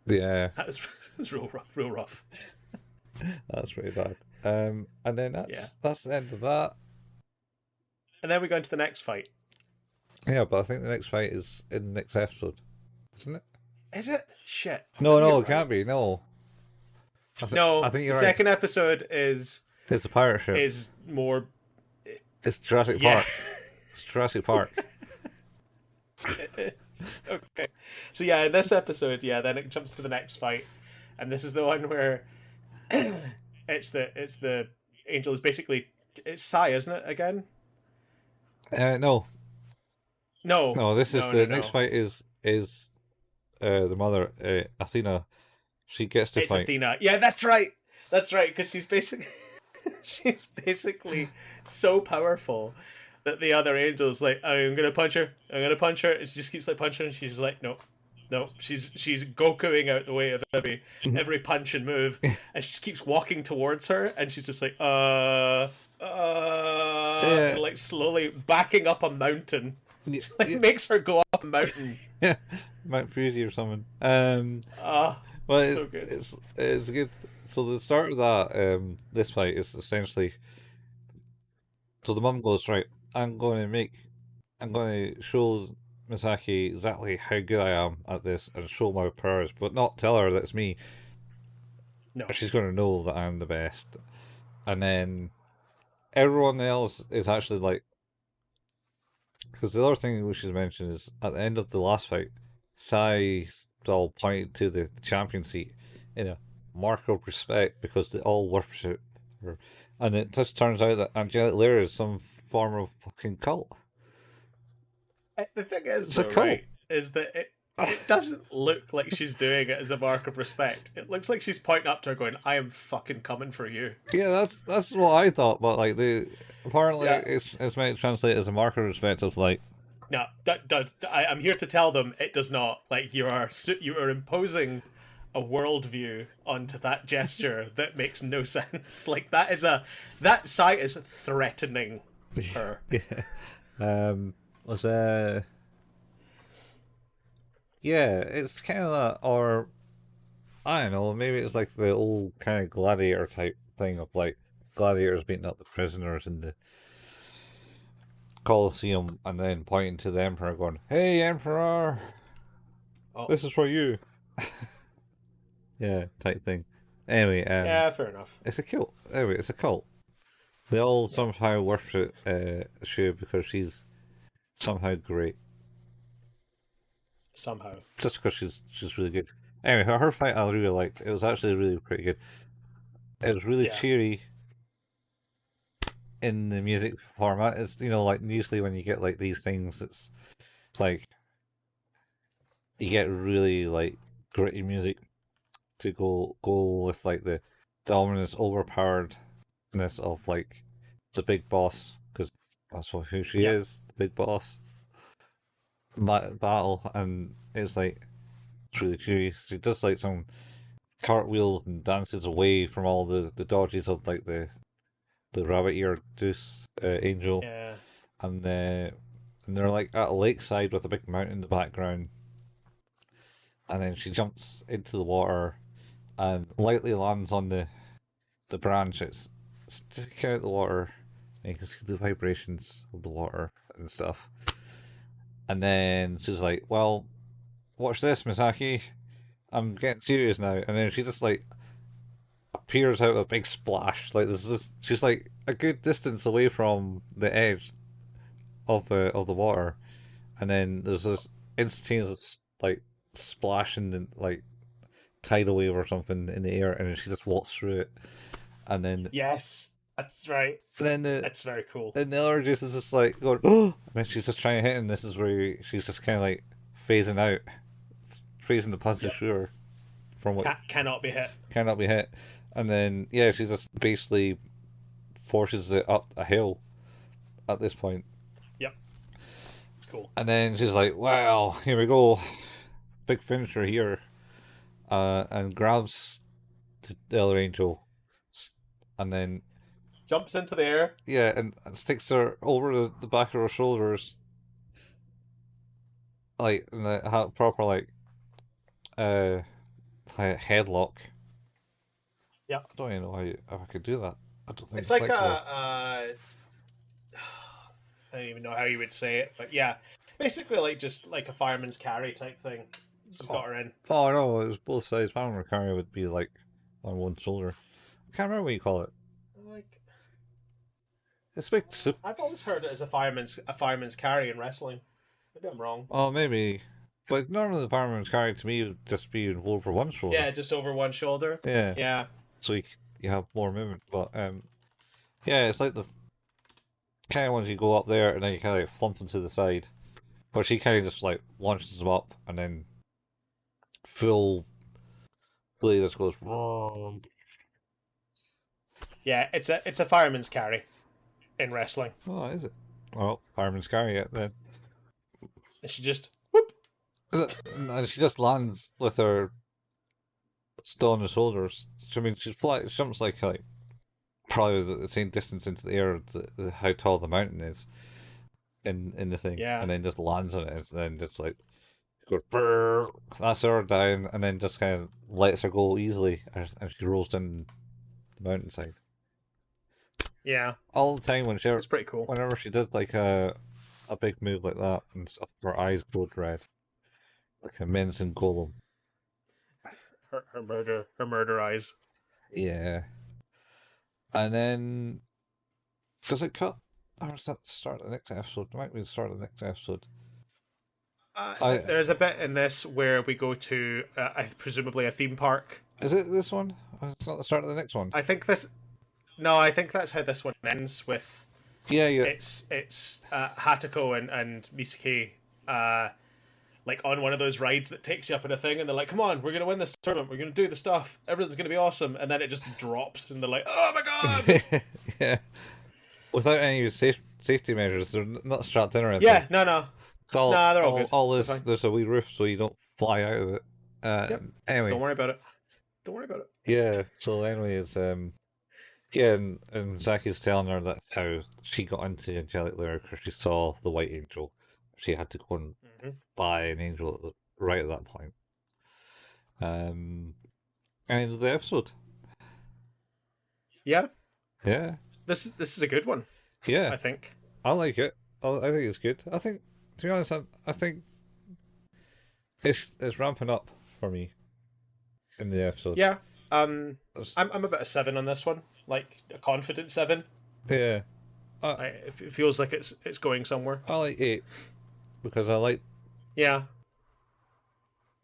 Yeah, That was real rough. that's really bad. And then that's the end of that. And then we go into the next fight. Yeah, but I think the next fight is in the next episode, isn't it? Is it? Shit. No, it can't be. No. I think you're the right. second episode is It's a pirate ship. is more. It's Jurassic Park. It's Jurassic Park. Okay. So yeah, in this episode, yeah, then it jumps to the next fight, and this is the one where it's the angel is basically it's Sai, isn't it? Again? No, No, no. This is no, no, the next no. fight is the mother Athena. She gets to It's fight. Athena. Yeah, that's right. That's right, because she's basically she's basically so powerful that the other angel's like, I'm gonna punch her. I'm gonna punch her. And she just keeps like punching. And she's like, no, no. She's Gokuing out the way of every punch and move, and she just keeps walking towards her, and she's just like, and Yeah, like slowly backing up a mountain. yeah, Like yeah, makes her go up a mountain. yeah. Mount Fuji or something. But So good. it's good. So the start of that this fight is essentially so the mum goes right. I'm going to show Misaki exactly how good I am at this and show my powers, but not tell her that it's me. No. She's going to know that I'm the best, and then everyone else is actually like. Because the other thing we should mention is at the end of the last fight, Sai all pointed to the champion seat in a mark of respect because they all worship her. And it just turns out that Angelic Lair is some form of fucking cult. The thing is, It's a though, cult. right, is that it doesn't look like she's doing it as a mark of respect. It looks like she's pointing up to her, going, "I am fucking coming for you." Yeah, that's what I thought, but like the apparently Yeah. it's meant to translate as a mark of respect of like No, that does. I'm here to tell them it does not. Like you are imposing a worldview onto that gesture that makes no sense. Like that sight is threatening her. yeah. Was yeah, it's kind of that, or I don't know, maybe it's like the old kind of gladiator type thing of like gladiators beating up the prisoners in the Colosseum and then pointing to the emperor going, "Hey, emperor, Oh, this is for you." Yeah, type thing. Anyway, yeah, fair enough. it's a cult. Anyway, it's a cult. They all Yeah, somehow worship Shu because she's somehow great. somehow. Just because she's really good. Anyway, her fight I really liked. It was actually really pretty good. It was really Yeah, cheery in the music format. It's like usually when you get like these things, it's like you get really like gritty music to go with like the dominance overpoweredness of like the big boss because that's who she yeah, is, the big boss battle, and it's like it's really cheery. She does like some cartwheels and dances away from all the dodges of like the rabbit ear Deus angel, yeah. and they're like at a lakeside with a big mountain in the background, and then she jumps into the water and lightly lands on the branch. It's sticking out the water, and you can see the vibrations of the water and stuff. And then she's like, "Well, watch this, Misaki. I'm getting serious now." And then she just like appears out of a big splash. Like there's this, she's like a good distance away from the edge of the water, and then there's this instantaneous like splash in the like tidal wave or something in the air, and then she just walks through it, and then Yes, that's right. then the That's very cool. and the other just is just like going oh, and then she's just trying to hit, and this is where she's just kind of like phasing out, phasing the punch Yep. sure from what Cannot be hit. cannot be hit, and then yeah, she just basically forces it up a hill at this point. Yep, it's cool. And then she's like, "Wow, here we go, big finisher here," and grabs the other angel, and then Jumps into the air. yeah, and sticks her over the back of her shoulders, like in the proper uh headlock. Yep. I don't even know how I could do that. I don't think It's it's like flexible. I don't even know how you would say it, but yeah, basically like just like a fireman's carry type thing. She's got her in. Oh no, it's both sides. Power carry would be like on one shoulder. I can't remember what you call it. Like It's big. I've always heard it as a fireman's carry in wrestling. Maybe I'm wrong. Oh, maybe. But normally the fireman's carry to me would just be over one shoulder. Yeah, just over one shoulder. Yeah. Yeah. So you have more movement. But yeah, it's like the kind of ones you go up there and then you kind of like flump them to the side. But she kind of just like launches them up and then full really just goes. Yeah, it's a fireman's carry in wrestling. Oh, is it? Oh, fireman's carry it then. And she just whoop. And she just lands with her still on her shoulders. I mean, she jumps like probably the same distance into the air how tall the mountain is in the thing, Yeah. and then just lands on it, and then just like goes brrr, that's her down, and then just kind of lets her go easily as she rolls down the mountainside. Yeah. All the time It's pretty cool. whenever she did like a big move like that and stuff, her eyes glowed red, like a menacing golem. Her murder eyes. Yeah. And then does it cut? Or is that the start of the next episode? It might be the start of the next episode. There's a bit in this where we go to presumably a theme park. Is it this one? Oh, it's not the start of the next one. I think this. No, I think that's how this one ends with. Yeah. It's Hatako and Misaki, like on one of those rides that takes you up in a thing, and they're like, "Come on, we're gonna win this tournament. We're gonna do the stuff. Everything's gonna be awesome." And then it just drops, and they're like, "Oh my god!" Yeah. Without any safety measures, they're not strapped in or anything. Yeah, no. It's all, Nah, they're all good. all this. There's a wee roof so you don't fly out of it. Yep. Anyway. Don't worry about it. Don't worry about it. Yeah. So anyway, it's yeah, and Misaki's telling her that how she got into Angelic later because she saw the White Angel. She had to go and buy an angel right at that point. End of the episode. Yeah. Yeah. This is a good one. Yeah. I think. I like it. I think it's good. I think, to be honest, I think it's ramping up for me in the episode. Yeah. I'm about a 7 on this one. Like a confident 7. Yeah. It feels like it's going somewhere. I like 8 because I like. Yeah.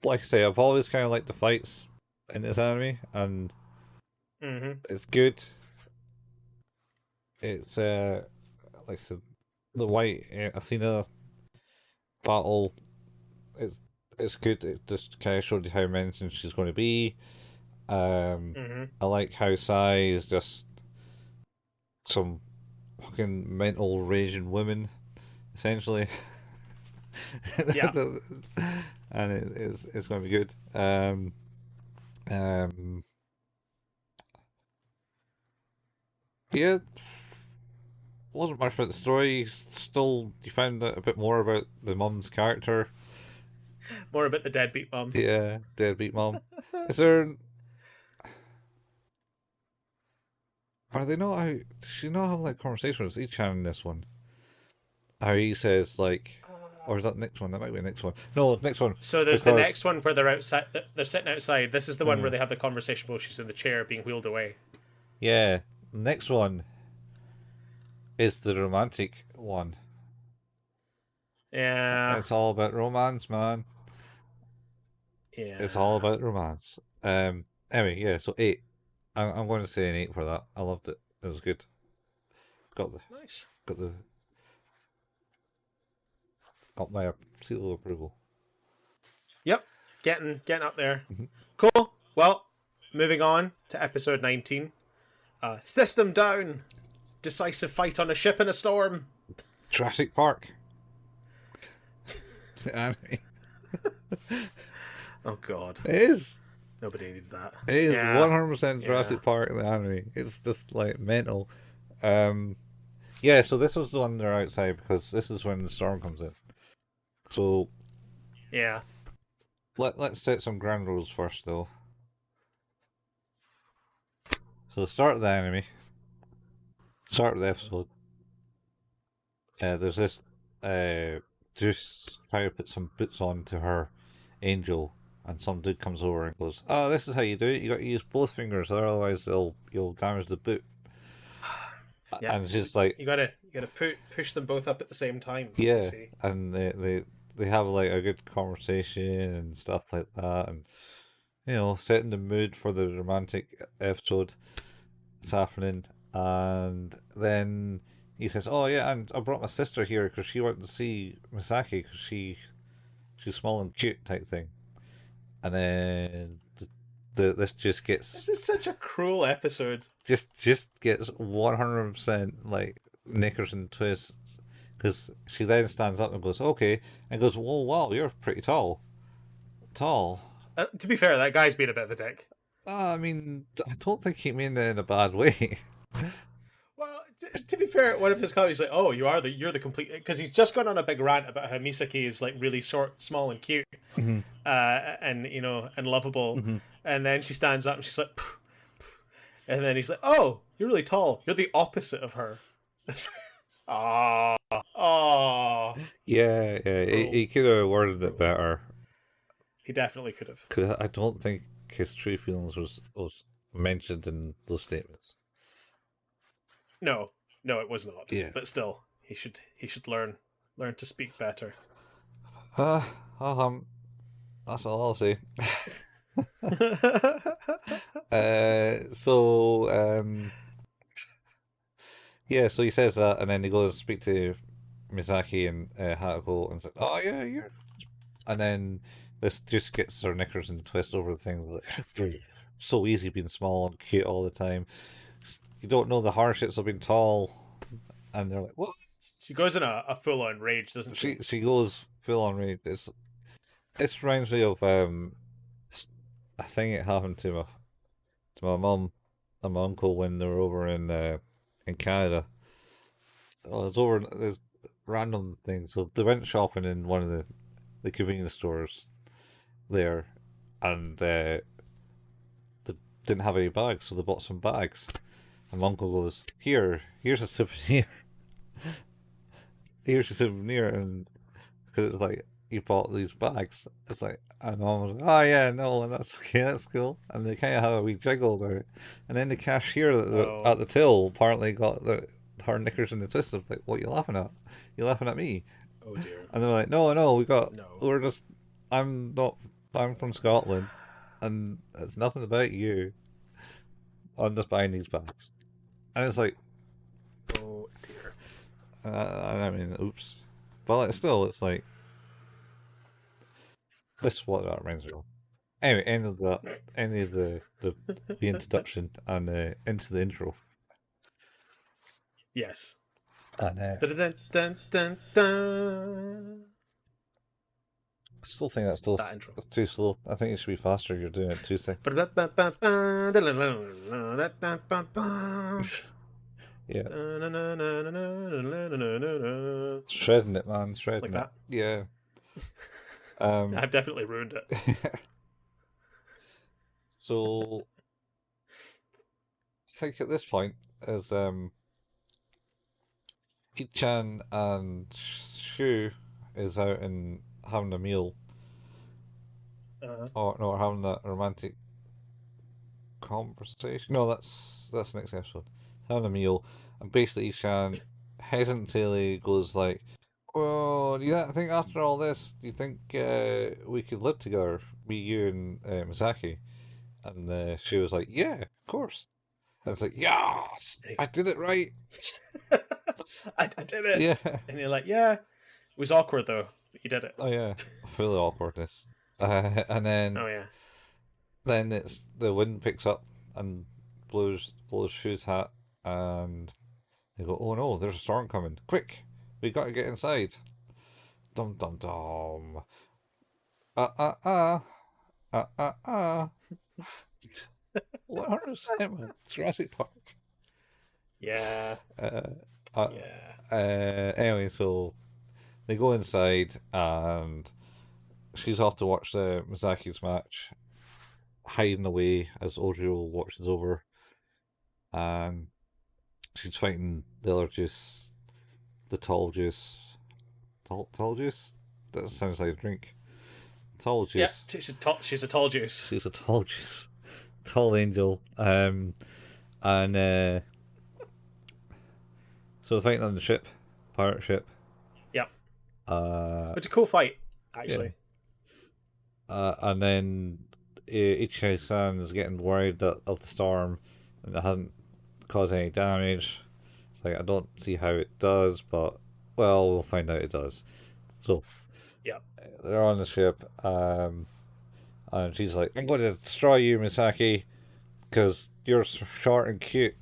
Like I say, I've always kind of liked the fights in this anime, and it's good. It's like I said, the White Athena battle. It's good. It just kind of showed you how menacing she's going to be. I like how Sai is just some fucking mental raging woman, essentially. Yeah. And it's going to be good. Yeah, wasn't much about the story. Still, you found out a bit more about the mum's character. More about the deadbeat mum. Yeah, deadbeat mum. Is there? Are they not out? Does she not have like conversation with Icchan in this one? How he says like, or is that the next one? That might be the next one. No, next one. So there's the next one where they're outside. They're sitting outside. This is the one where they have the conversation while she's in the chair being wheeled away. Yeah, next one is the romantic one. Yeah, it's all about romance, man. Yeah, it's all about romance. Anyway, yeah. So 8. I'm going to say an 8 for that. I loved it. It was good. Got my seal of approval. Yep, getting up there. Cool. Well, moving on to episode 19. System down. Decisive fight on a ship in a storm. Jurassic Park. The anime. Oh God. It is. Nobody needs that. It is 100% Jurassic Park in the anime. It's just like mental. Yeah, so this was the one they're outside because this is when the storm comes in. So yeah, let's set some ground rules first, though. So the start of the anime, start of the episode. There's this Deus trying to put some boots on to her angel, and some dude comes over and goes, "Oh, this is how you do it. You got to use both fingers, otherwise you'll damage the boot." Yeah, and it's just like you gotta push them both up at the same time. Yeah, and they have like a good conversation and stuff like that, and setting the mood for the romantic episode this afternoon. And then he says, "Oh yeah, and I brought my sister here because she wanted to see Misaki because she's small and cute type thing." And then this just gets This is such a cruel episode. just gets 100% like knickers and twists because she then stands up and goes, "Okay," and goes, "Whoa, wow, you're pretty tall." To be fair, that guy's been a bit of a dick. I mean, I don't think he meant it in a bad way. Well, to be fair, one of his comments like, "Oh, you're the complete," because he's just gone on a big rant about how Misaki is like really short, small, and cute, Mhm. and and lovable, Mhm. and then she stands up and she's like, "Pff, pff," and then he's like, "Oh, you're really tall. You're the opposite of her." Ah, ah. Yeah, he could have worded it better He definitely could have. because I don't think his true feelings was mentioned in those statements. No, it was not. Yeah. But still, he should learn to speak better. Uh, that's all I'll say. Yeah, so he says that, and then he goes to speak to Misaki and Hatako and says, "Oh yeah, you're," and then this just gets her knickers in a twist over the thing. Like, so easy being small and cute all the time. You don't know the hardships of being tall, and they're like, "What?" She goes in a full on rage, doesn't she? She goes full on rage. It reminds me of a thing that happened to my mum and my uncle when they were over in Canada. Oh, it's over there's random things. So they went shopping in one of the convenience stores there, and they didn't have any bags, so they bought some bags. And my uncle goes, here's a souvenir. Here's a souvenir, and because it's like you bought these bags, it's like, and mom was like, "Oh yeah, no, and that's okay, that's cool." And they kind of had a wee jiggle about it, and then the cashier at the till apparently got her knickers in the twist of like, "What you laughing at? You laughing at me?" Oh dear. And they're like, "No, No. we're just, I'm from Scotland, and it's nothing about you. I'm just buying these bags." And it's like, Oh dear. I mean, oops, but like, still, it's like, this is what that reminds me of. Anyway, end of the introduction and into the intro. Yes. And Dun, dun, dun, dun, dun. I still think that's still That intro. too slow. I think it should be faster. You're doing it too thick. Yeah, shredding it, man, shredding Like that. it. Yeah. I've definitely ruined it. So I think at this point is Icchan and Shu is out and having a meal, or no, having that romantic conversation. No, that's the next episode. Having a meal, and basically Icchan hesitantly goes like, "Well, do you think after all this, do you think we could live together, me, you, and Misaki?" And she was like, "Yeah, of course." And it's like, "Yes, I did it right." I did it. Yeah. And you're like, yeah. It was awkward though. But you did it. Oh yeah, full of awkwardness. And Oh yeah. then it's the wind picks up and blows Shu's hat, and they go, "Oh no, there's a storm coming! Quick, we got to get inside!" Dum dum dum. Ah ah ah ah ah ah. 100%, man. Jurassic Park. Yeah. Uh, uh, Yeah. Anyway, so they go inside, and she's off to watch the Misaki's match, hiding away as Ojo watches over, and she's fighting the other juice, the tall juice. Tall juice? That sounds like a drink. Tall Yeah. juice. She's a tall juice. She's a tall juice. Tall angel. And so they're fighting on the ship, pirate ship. Yep. Uh, It's a cool fight. Yeah. actually. And then Icchan is getting worried of the storm, and it hasn't caused any damage. It's like, I don't see how it does, but well, we'll find out it does. So Yeah. they're on the ship, and she's like, "I'm going to destroy you, Misaki, because you're short and cute."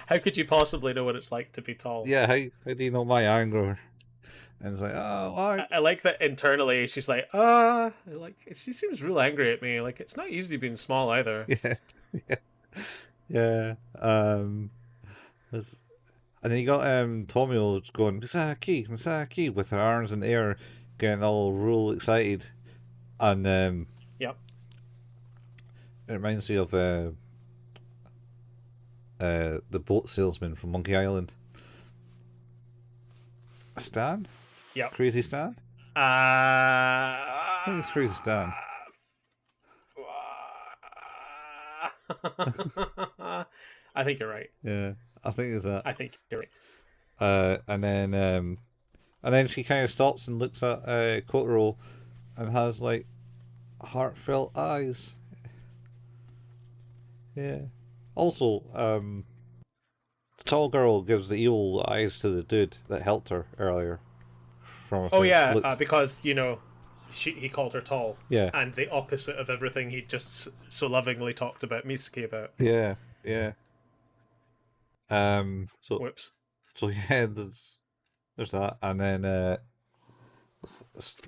How could you possibly know what it's like to be tall? Yeah, how do you know my anger? And it's like, oh, why? I like that internally she's like, like she seems real angry at me. Like it's not easy being small either. Yeah, yeah, yeah. That's- and then you got Tomio going Misaki, Misaki, with her arms in the air, getting all real excited, and Yep. it reminds me of the boat salesman from Monkey Island, Stan, Yep. Crazy Stan. I think it's Crazy Stan. I think you're right. Yeah, I think it's that. I think you're right. And then she kind of stops and looks at Kotaro and has like heartfelt eyes. Yeah. Also, the tall girl gives the evil eyes to the dude that helped her earlier. From I Oh think yeah, looks. because he called her tall, Yeah. and the opposite of everything he just so lovingly talked about Misaki about. Yeah. Yeah. So Whoops. yeah, there's that, and then the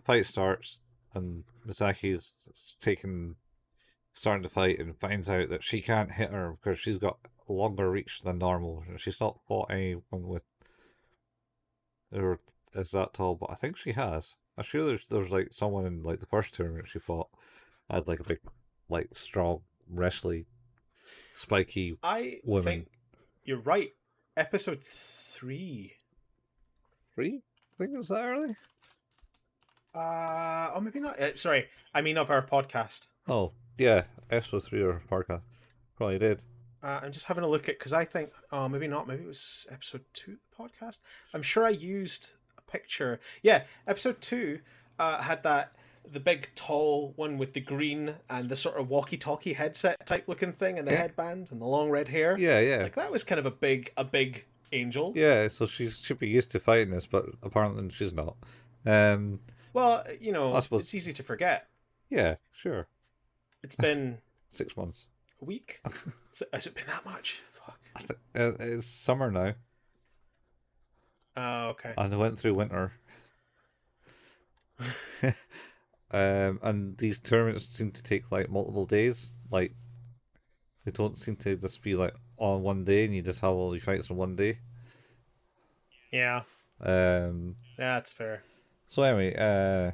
fight starts, and Misaki's starting to fight, and finds out that she can't hit her because she's got a longer reach than normal. She's not fought anyone with her is that tall, but I think she has. I'm sure there's like someone in like the first tournament she fought had like a big, like strong, wrestly, spiky I woman. think you're right. Episode 3. Three? I think it was that early. Oh, maybe not. Sorry, I mean of our podcast. Oh yeah, episode 3 or podcast probably did. I'm just having a look at because I think, oh, maybe not. Maybe it was episode 2 of the podcast. I'm sure I used a picture. Yeah, episode 2 had the big tall one with the green and the sort of walkie-talkie headset type looking thing and the Yeah. headband and the long red hair. Yeah. Like that was kind of a big angel. Yeah, so she should be used to fighting this, but apparently she's not. Um, Well, I suppose. it's easy to forget. Yeah, sure. It's been 6 months. a week. Has it been that much? Fuck. It's summer now, Oh, okay. and I went through winter. And these tournaments seem to take like multiple days. Like they don't seem to just be like on one day, and you just have all your fights in one day. Yeah, Um. that's fair. So anyway,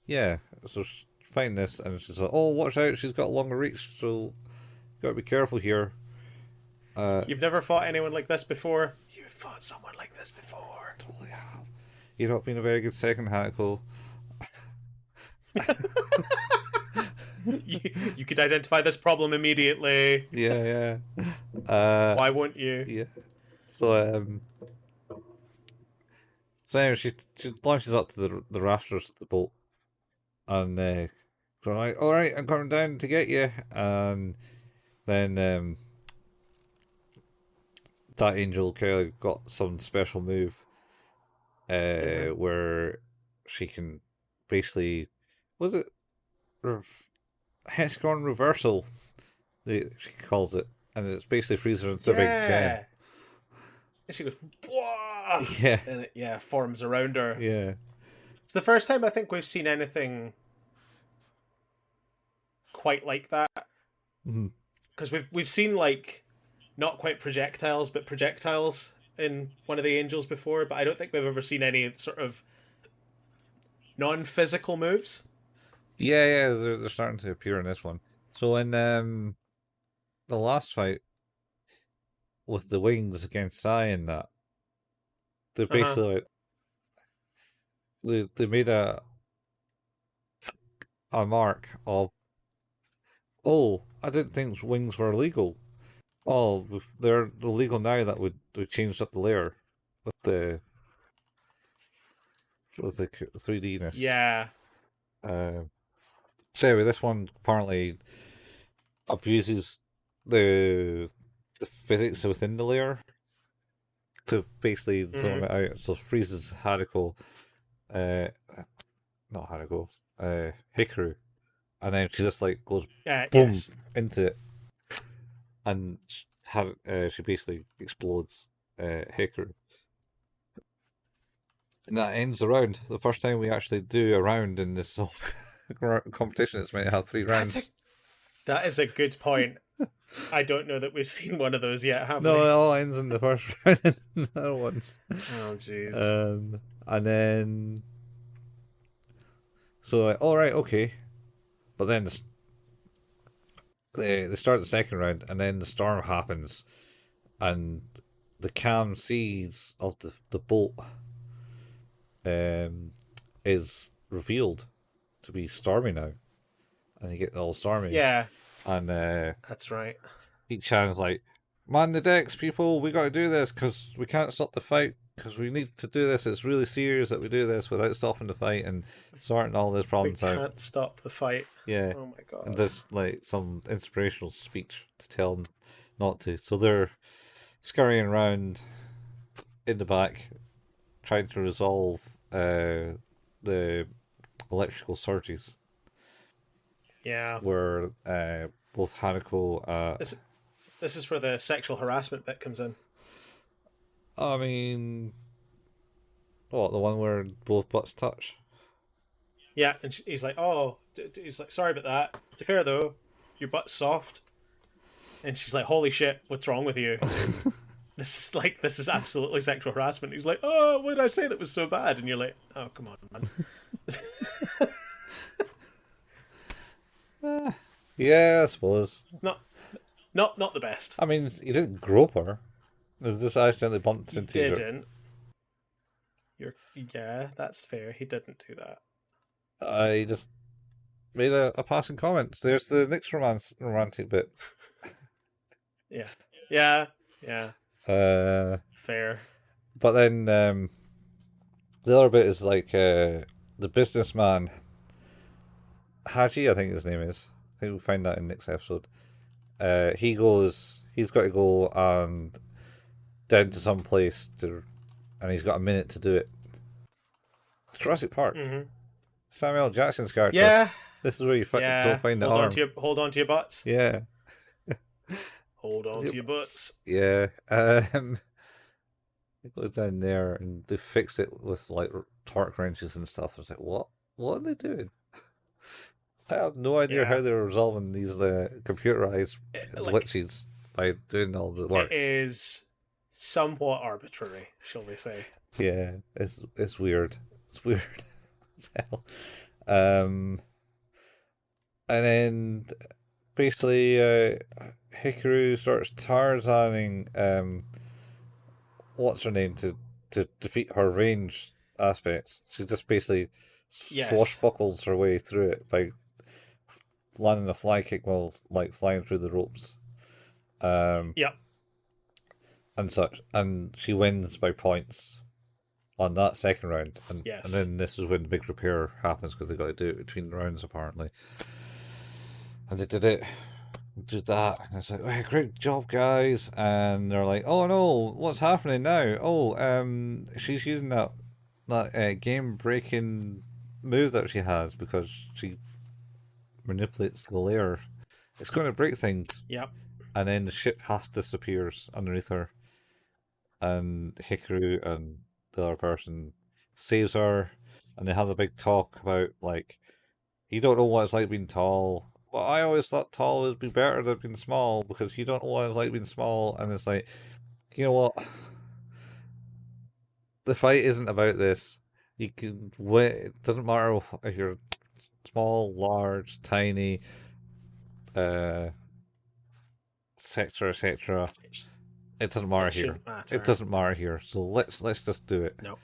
yeah. So she's fighting this, and she's like, "Oh, watch out! She's got a longer reach, so gotta be careful here." You've never fought anyone like this before? You've fought someone like this before. Totally have. You've not been a very good second, Hanako. You could identify this problem immediately. Yeah. Why won't you? Yeah. So anyway, she launches up to the rafters of the boat, and going like, "All right, I'm coming down to get you." And then that angel kind of got some special move, where she can basically, was it hexagon reversal? She calls it, and it's basically freezes her into a big gem. And she goes, "Whoa!" Yeah. And it forms around her. Yeah. It's the first time I think we've seen anything quite like that. Because we've seen like not quite projectiles, but projectiles in one of the angels before, but I don't think we've ever seen any sort of non-physical moves. Yeah, they're starting to appear in this one. So in the last fight with the wings against Sai and that, they're basically like, they made a mark of, oh, I didn't think wings were illegal. Oh, they're illegal now that we changed up the layer with the with the 3Dness. Yeah. So anyway, this one apparently abuses the physics within the layer to basically zone it out. So freezes Haruko, not Haruko, Hikaru, and then she just like goes boom Yes. into it, and she basically explodes Hikaru. And that ends the round. The first time we actually do a round in this whole competition, it's meant to have 3 rounds. That is a good point. I don't know that we've seen one of those yet, have No, we? it all ends in the first round and the other ones. Oh, jeez. And then... So, like, all right, okay. But then they start the second round, and then the storm happens, and the calm seas of the boat is revealed to be stormy now. And you get all stormy. Yeah. And that's right. Icchan's like, man the decks, people, we got to do this because we can't stop the fight because we need to do this. It's really serious that we do this without stopping the fight and sorting all these problems out. We can't stop the fight. Yeah. Oh my god. And there's like some inspirational speech to tell them not to. So they're scurrying around in the back trying to resolve the electrical surges. Yeah. Where both Haruko... This is where the sexual harassment bit comes in. I mean... What, the one where both butts touch? Yeah, and he's like, oh, he's like, sorry about that. To be fair though, your butt's soft. And she's like, holy shit, what's wrong with you? This is absolutely sexual harassment. He's like, oh, what did I say that was so bad? And you're like, oh, come on, man. Yeah, I suppose. Not the best. I mean, he didn't grope her. This accidentally bumped into her. He didn't. Yeah, that's fair. He didn't do that. He just made a passing comment. There's the next romantic bit. Yeah. Fair. But then the other bit is like the businessman Haji, I think his name is. I think we'll find that in next episode. He's got to go and down to some place and he's got a minute to do it. Jurassic Park. Mm-hmm. Samuel L. Jackson's character. Yeah. This is where you don't find the arm. Hold on to your butts. Yeah. Hold on to your butts. Yeah. It goes down there and they fix it with like torque wrenches and stuff. It's like, what? What are they doing? I have no idea how they're resolving these computerized glitches by doing all the work. It is somewhat arbitrary, shall we say? Yeah, it's weird. It's weird as hell. And then basically Hikaru starts Tarzaning what's her name to defeat her ranged aspects. She just basically swashbuckles her way through it by landing a fly kick while like flying through the ropes. Yep. And such. And she wins by points on that second round. And then this is when the big repair happens because they got to do it between the rounds apparently. And they did that. And it's like, hey, great job, guys. And they're like, oh no, what's happening now? Oh, she's using that game breaking move that she has because she manipulates the layer. It's going to break things. Yep. And then the ship half disappears underneath her. And Hikaru and the other person saves her. And they have a big talk about, like, you don't know what it's like being tall. Well, I always thought tall would be better than being small because you don't know what it's like being small. And it's like, you know what? The fight isn't about this. You can win. It doesn't matter if you're small, large, tiny, etc. It doesn't matter here. It doesn't matter here. So let's just do it. No.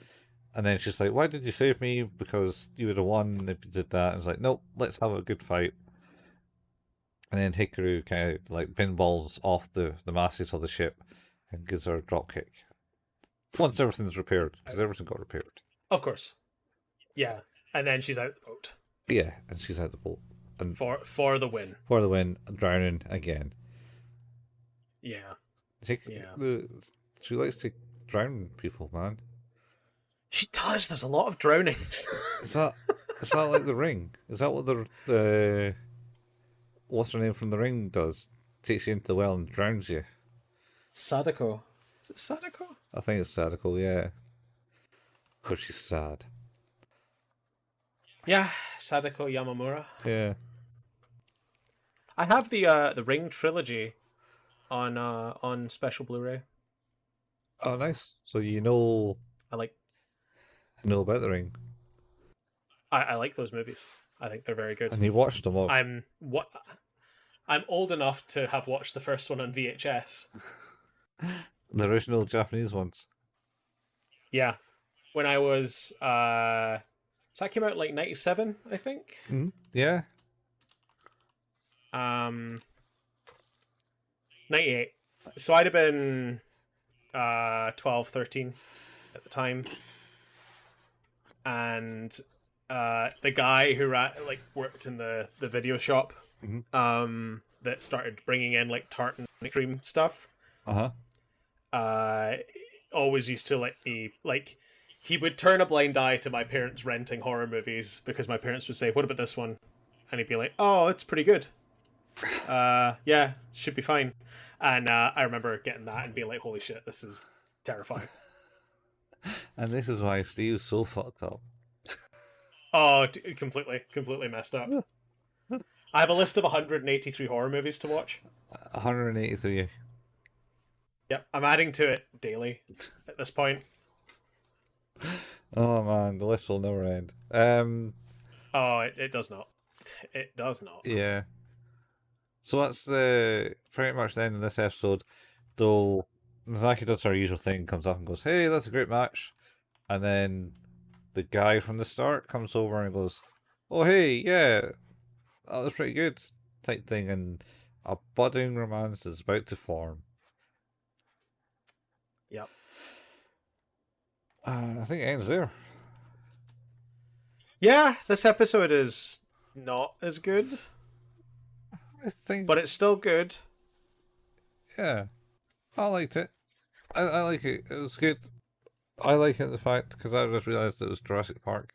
And then she's like, "Why did you save me? Because you would have won if you did that." And it's like, "Nope, let's have a good fight." And then Hikaru kind of like pinballs off the masses of the ship and gives her a drop kick. Once everything's repaired, because everything got repaired. Of course. Yeah, and then she's out the boat Yeah, and she's out the boat. And for the win. for the win, drowning again. Yeah, She, yeah. she likes to drown people, man. She does. There's a lot of drownings. Is that like the ring? Is that what the what's her name from the ring does? Takes you into the well and drowns you. Sadako. Is it Sadako? I think it's Sadako, yeah. Because she's sad. Yeah, Sadako Yamamura. Yeah. I have the Ring trilogy on special Blu-ray. Oh, nice. So you know I like about the ring, I like those movies. I think they're very good. and you watched them all. I'm old enough to have watched the first one on VHS. The original Japanese ones. Yeah, when I was so that came out like 97, I think. Mm-hmm. Yeah. 98. So I'd have been 12, 13 at the time. And the guy who worked in the video shop that started bringing in like tart and cream stuff always used to let me, like, he would turn a blind eye to my parents renting horror movies because my parents would say, "What about this one?" And he'd be like, "Oh, it's pretty good. Yeah, should be fine." And I remember getting that and being like, "Holy shit, this is terrifying." And this is why Steve's so fucked up. Oh, completely messed up. I have a list of 183 horror movies to watch. 183. Yep, I'm adding to it daily at this point. Oh man, the list will never end. Oh, it does not. It does not. Yeah. So that's pretty much the end of this episode. Though Misaki does her usual thing, comes up and goes, "Hey, that's a great match," and then the guy from the start comes over and goes, "Oh, hey, yeah, that was pretty good," type thing, and a budding romance is about to form. Yep. I think it ends there. Yeah, this episode is not as good, I think, but it's still good. yeah, I liked it. I like it. It was good. I like it, the fact, because I just realised it was Jurassic Park.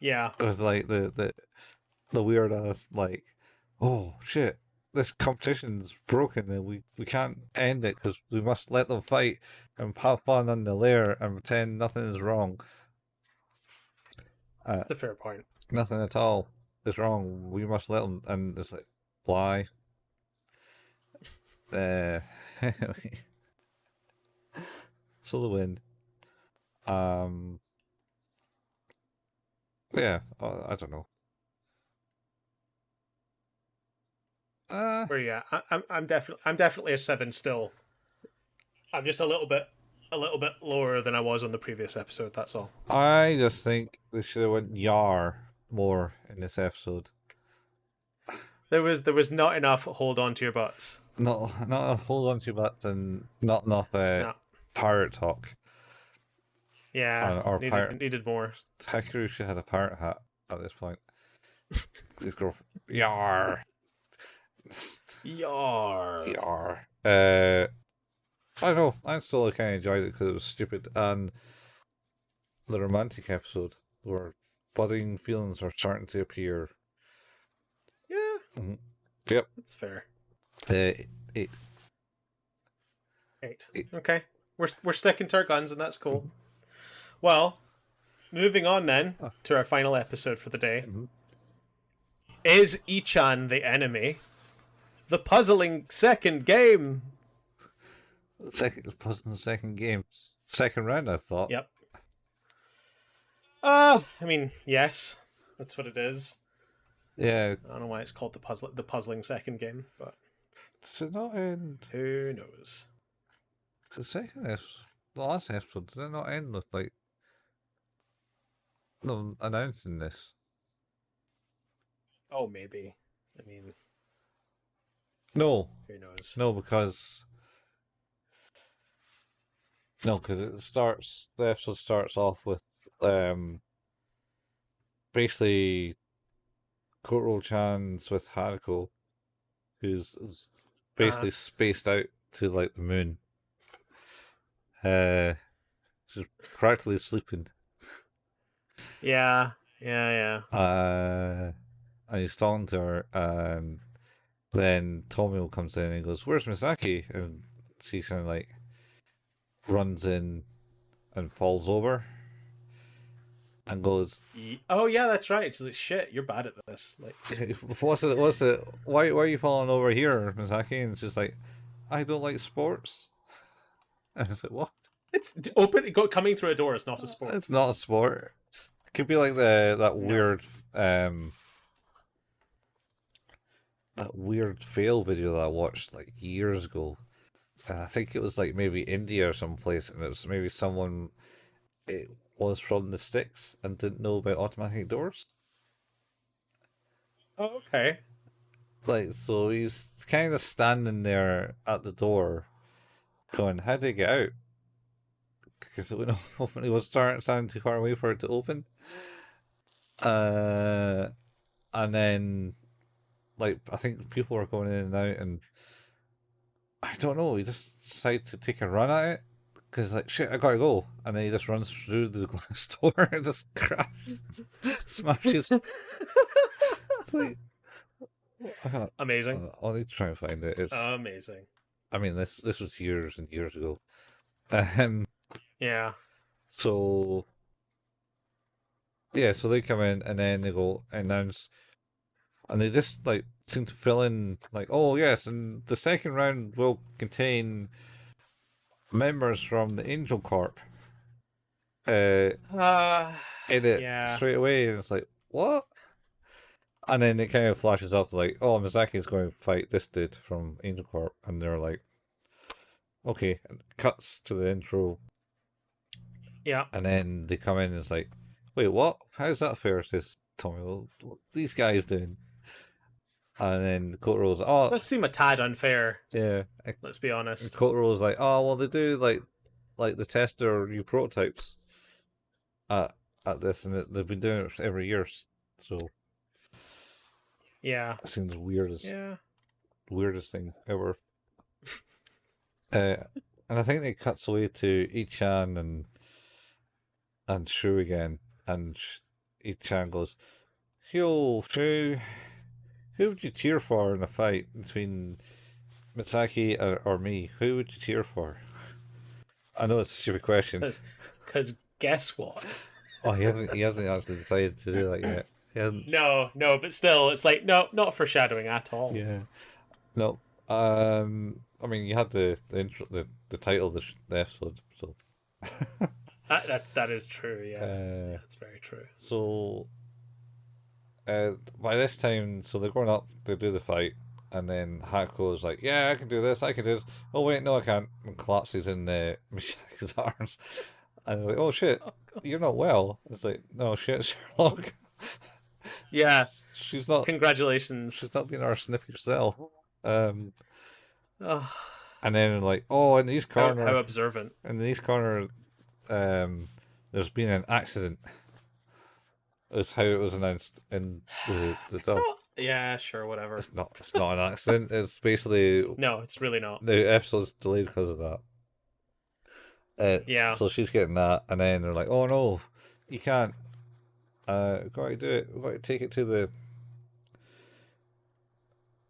Yeah. It was like the weird ass, like, oh shit, this competition's broken and we can't end it because we must let them fight and have fun on the lair and pretend nothing is wrong. That's a fair point. Nothing at all is wrong. We must let them, and it's like, why? So the win. Yeah, I don't know. Where you at? I'm definitely a 7 still. I'm just a little bit lower than I was on the previous episode. That's all. I just think they should have went Yar more in this episode. There was not enough hold on to your butts. Not enough hold on to your butts and not enough No. pirate talk. Yeah, Or needed more. Takeru should have had a pirate hat at this point. This girl, Yar. Yar. Yar. I don't know. I still kind of enjoyed it because it was stupid, and the romantic episode where budding feelings are starting to appear. Yeah. Mm-hmm. Yep. That's fair. 8. 8. Okay. We're sticking to our guns, and that's cool. Well, moving on then to our final episode for the day. Mm-hmm. Is Icchan the enemy? The puzzling second game. Second game, second round. I thought. Yep. I mean, yes, that's what it is. Yeah. I don't know why it's called the puzzling second game, but Does it not end? who knows? The last episode, did it not end with like them announcing this? Oh, maybe. I mean, No, who knows? because it starts. The episode starts off with um, basically Kotaro-chan's with Haruko, who's is Uh, basically spaced out to like the moon. Uh, she's practically sleeping. yeah, yeah. And he's talking to her, and then Tomio comes in and he goes, "Where's Misaki?" And she kind of like runs in and falls over and goes, Oh yeah, that's right. She's like, shit, you're bad at this. Like, "What's it? What's it? Why are you falling over here, Misaki?" And she's like, "I don't like sports." And I was like, "What? it's coming through a door is not a sport. It's not a sport. It could be like that No. weird fail video that I watched like years ago. I think it was like maybe India or someplace, and it was maybe someone it was from the sticks and didn't know about automatic doors. Oh, okay. Like, so he's kind of standing there at the door, going, "How did he get out?" Because it was standing too far away for it to open. Uh, and then like I think people were going in and out, and I don't know. He just decided to take a run at it because like shit, I gotta go, and then he just runs through the glass door and just crashes, smashes. It's like Amazing. I'll need to try and find it. It's Amazing. I mean this was years and years ago. Um, Yeah. so yeah, so they come in and then they go announce, and they just like seem to fill in like, oh yes, and the second round will contain members from the Angel Corp. Uh, Uh, in it yeah. straight away, and it's like what? And then it kind of flashes up like, oh, Misaki is going to fight this dude from Angel Corp, and they're like, okay, and it cuts to the intro, Yeah. and then they come in and it's like, wait, what? How's that fair? Says Tommy, well, what are these guys doing? And then Kotaro's like, oh, Does seem a tad unfair, yeah. let's be And honest. Kotaro's like, oh, well, they do like the test their new prototypes at at this, and they've been doing it every year. So Yeah. it seems weird as Yeah. weirdest thing ever. Uh, and I think it cuts away to Icchan and Shu again, and Icchan goes, "Yo, Shu, who would you cheer for in a fight between Misaki or me? Who would you cheer for?" I know it's a stupid question. Because guess what? Oh, he hasn't actually decided to do that yet. He hasn't. No, but still, it's like, no, not foreshadowing at all. Yeah. No. I mean, you had the intro, the title of the episode, so. That is true, yeah. Uh, That's very true. so by this time, so they're going up to do the fight, and then Haku's like, "Yeah, I can do this. I can do this." Oh wait, no, I can't. And collapses in Misaki's arms, and like, "Oh shit, you're not well." It's like, "No shit, Sherlock. Yeah, she's not. congratulations. She's not being our sniffy self." Um, Oh, and then like, "Oh, how observant. in the east corner, there's been an accident." Is how it was announced in the It's dub. not. Yeah, sure, whatever. It's not. It's not an accident. It's basically No, it's really not. the episode's delayed because of that. Yeah. So she's getting that, and then they're like, "Oh no, you can't. We've got to do it. We've got to take it to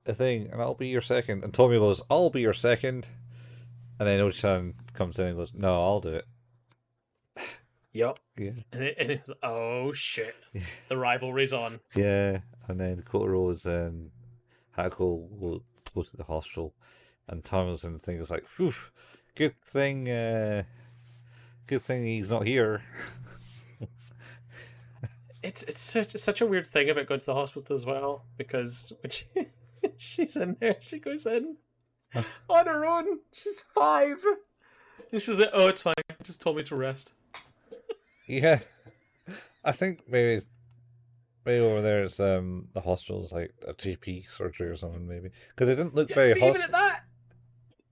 the thing, and I'll be your second." And Tommy goes, "I'll be your second." And then Ochi-san comes in and goes, "No, I'll do it." Yep. Yeah. And it's oh shit. Yeah. The rivalry's on. Yeah. And then Kotaro's Hako will go to the hospital, and Tommy's in the thing is like, "Phew, good thing. Good thing he's not here." It's such a weird thing about going to the hospital as well, because when she's in there, she goes in on her own. She's 5. And she's like, "Oh, it's fine. Just told me to rest." Yeah, I think maybe over there it's the hospital's like a GP surgery or something maybe because it didn't look Yeah, very but even at that,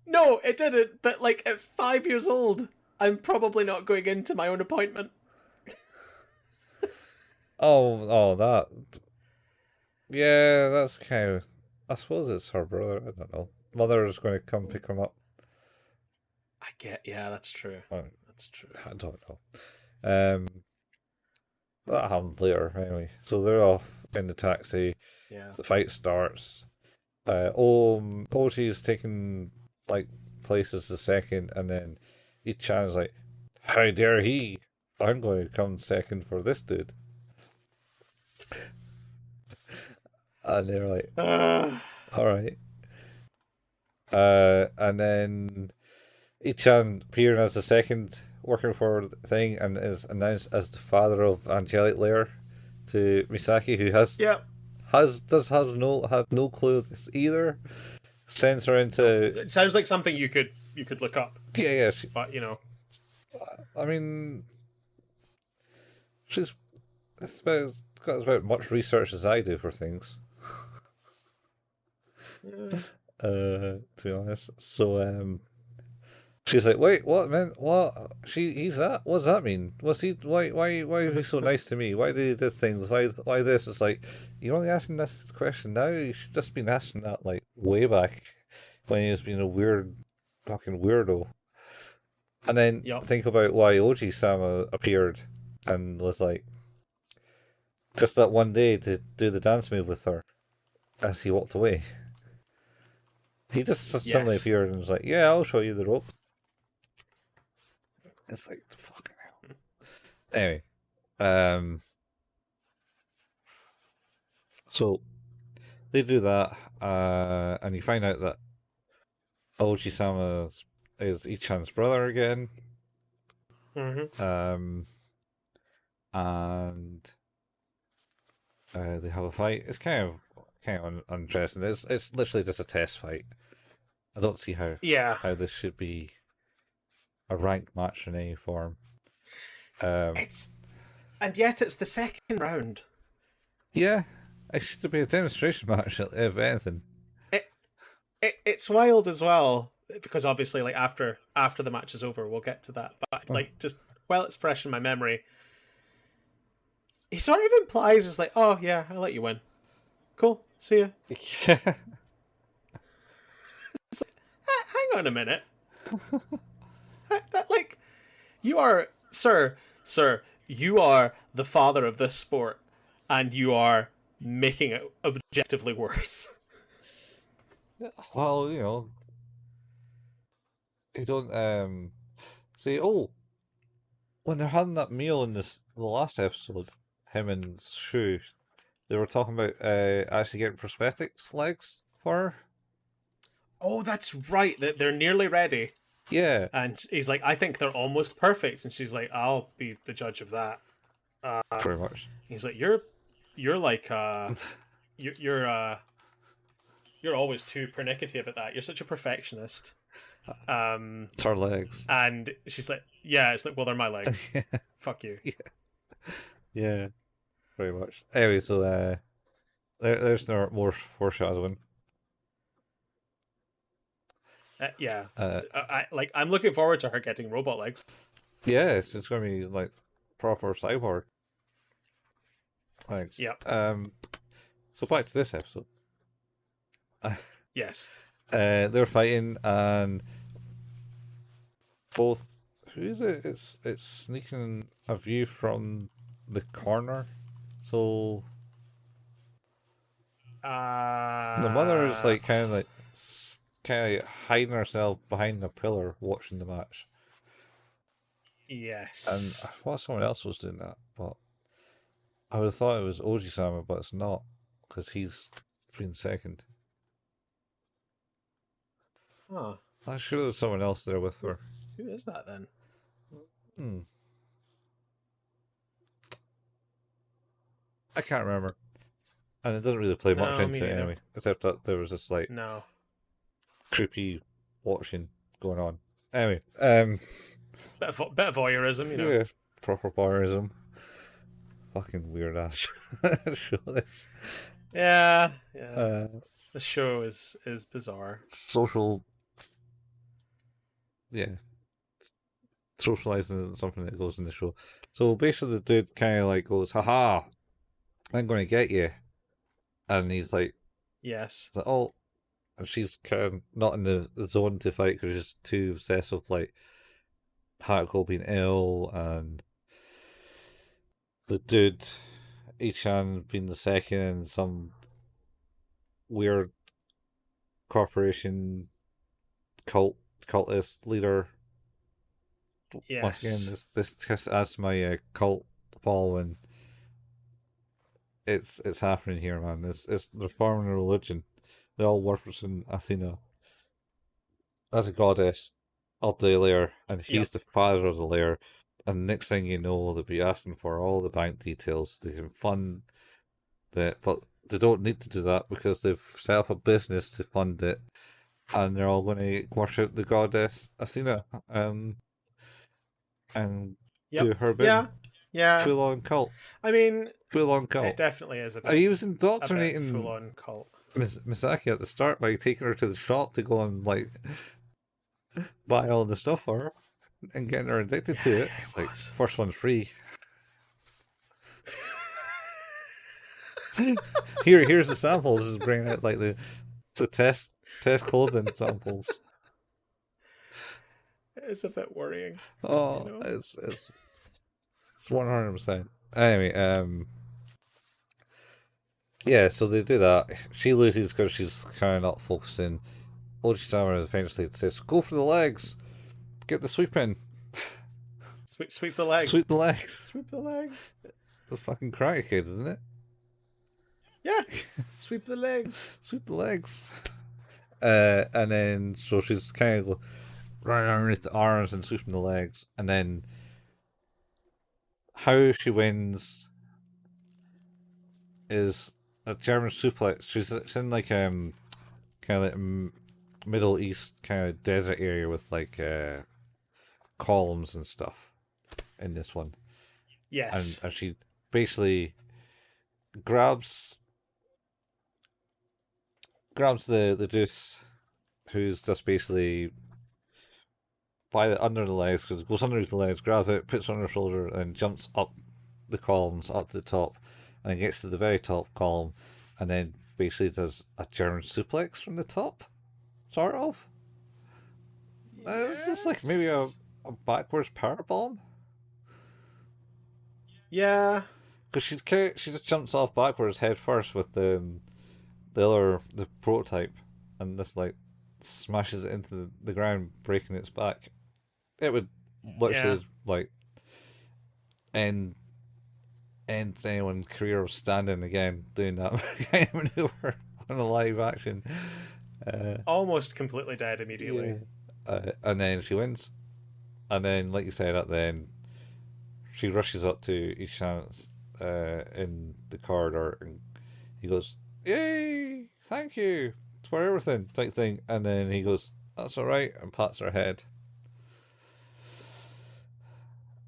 no, it didn't. But like at 5 years old, I'm probably not going into my own appointment. Oh, that. Yeah, that's kind of. I suppose it's her brother. I don't know. Mother is going to come pick him up. Yeah, that's true. I, That's true. I don't know. Um, that happened later anyway. So they're off in the taxi. Yeah. The fight starts. Ochi's taking like places the second, and then Icchan's like, "How dare he? I'm going to come second for this dude." And they're like, Uh, "All right." And then Icchan appearing as the second working for the thing and is announced as the father of Angelic Lair to Misaki, who yeah. has no clue either. Sends her into It sounds like something you could look up, yeah. but you know. I mean, she's it's about got about much research as I do for things. To be honest. So she's like, wait, what man? What? He's that? What does that mean? What's he? Why is he so nice to me? Why did he do things? Why this? It's like you're only asking this question now. You should just been asking that like way back when he was being a weird fucking weirdo. And then Yep. think about why Oji Sama appeared and was like just that one day to do the dance move with her as he walked away. He just suddenly Yes. appeared and was like, "Yeah, I'll show you the ropes." It's like fucking hell. Anyway, so they do that, and you find out that Oji Sama is Ichan's brother again. Mm-hmm. And they have a fight. It's kind of uninteresting. It's literally just a test fight. I don't see Yeah. how this should be a ranked match in any form. Um, It's and yet it's the second round. yeah, it should be a demonstration match if anything. It, it's wild as well because obviously like after the match is over we'll get to that. But Oh. like just while it's fresh in my memory, he sort of implies it's like, oh yeah, I'll let you win. Cool. See ya. Yeah. Hang on a minute. That like you are sir, you are the father of this sport and you are making it objectively worse. Well, they don't say, oh, when they're having that meal in the last episode, him and Shu, they were talking about actually getting prosthetics legs for her. Oh, that's right. They're nearly ready. Yeah. And he's like, I think they're almost perfect. And she's like, I'll be the judge of that. Pretty much. He's like, you're like you're always too pernickety about that. You're such a perfectionist. It's her legs. And she's like, yeah, it's like, well, they're my legs. Yeah. Fuck you. Yeah. Pretty much. Anyway, so there's no more foreshadowing. Yeah. Uh, I'm looking forward to her getting robot legs. yeah, it's just gonna be like proper cyborg legs. Yep. So back to this episode. Yes. They're fighting and both. Who is it? It's sneaking a view from the corner. So the mother is like kind of hiding herself behind a pillar, watching the match. Yes. And I thought someone else was doing that, but I would have thought it was Oji Sama, but it's not because he's been second. Huh. I'm sure there's someone else there with her. Who is that then? I can't remember. And it doesn't really play much No, into me it neither. anyway, except that there was this like No. creepy watching going on. Anyway, Bit of voyeurism, you know. yeah, proper voyeurism. Fucking weird ass show this. Yeah. Yeah. The show is bizarre. Social, yeah, socializing is something that goes in the show. So basically, the dude kind of like goes, "Haha, I'm going to get you. And Yes. he's like, oh, and she's kind of not in the zone to fight because she's too obsessed with like Haruko being ill and the dude Icchan being the second and some weird corporation cultist leader. Once again, Yes. this just adds my cult following. It's happening here, man. It's they're forming a religion. They all worship in Athena as a goddess of the lair, and Yep. he's the father of the lair. And next thing you know, they'll be asking for all the bank details. They can fund that, but they don't need to do that because they've set up a business to fund it, and they're all going to worship the goddess Athena, and do Yep. her bidding. Yeah. Yeah. Full on cult. I mean, Full on it cult. definitely is He was a bit full indoctrinating on cult. Misaki at the start by taking her to the shop to go and like buy all the stuff for her and getting her addicted to Yeah, it. It's it like was. first one's free. Here's the samples. Just bringing out like the test clothing samples. It's a bit worrying, you Oh, know. it's 100%. Anyway, yeah. So they do that. She loses because she's kind of not focusing. Oji-sama eventually says, "Go for the legs. Get the sweep in. Sweep the leg. Sweep the legs." Sweep the legs. That's fucking Karate Kid, isn't it? Yeah. Sweep the legs. Sweep the legs. And then so she's kind of running underneath the arms and sweeping the legs, and then how she wins is a German suplex. She's in like kind of like Middle East kind of desert area with like columns and stuff in this one, Yes. and she basically grabs the Deus, who's just basically under the legs, because it goes underneath the legs, grabs it, puts it on her shoulder, and jumps up the columns up to the top, and gets to the very top column, and then basically does a German suplex from the top, sort of. It's just like maybe a backwards power bomb. Yeah. Because she just jumps off backwards head first with the prototype, and just like smashes it into the ground, breaking its back. It would literally like end anyone's career of standing again doing that kind of maneuver on a live action. Almost completely dead immediately. Yeah. And then she wins, and then like you said at the end, she rushes up to Icchan in the corridor, and he goes, "Yay! Thank you for everything," type thing, and then he goes, "That's all right," and pats her head.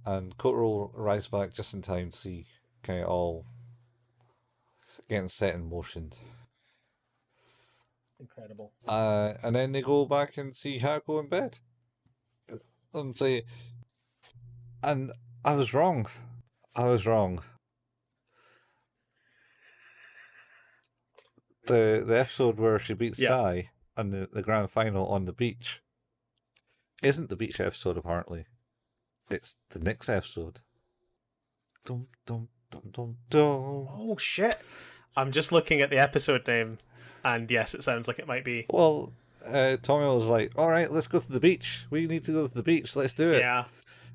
And Kotaro arrives back just in time to see kind of all getting set in motion. Incredible. And then they go back and see Haruko in bed. And say, and I was wrong. I was wrong. The episode where she beats Sai and the grand final on the beach isn't the beach episode, apparently. It's the next episode. Dum dum dum dum dum. Oh shit! I'm just looking at the episode name, and yes, it sounds like it might be. Well, Tommy was like, "All right, let's go to the beach. We need to go to the beach. Let's do it." Yeah.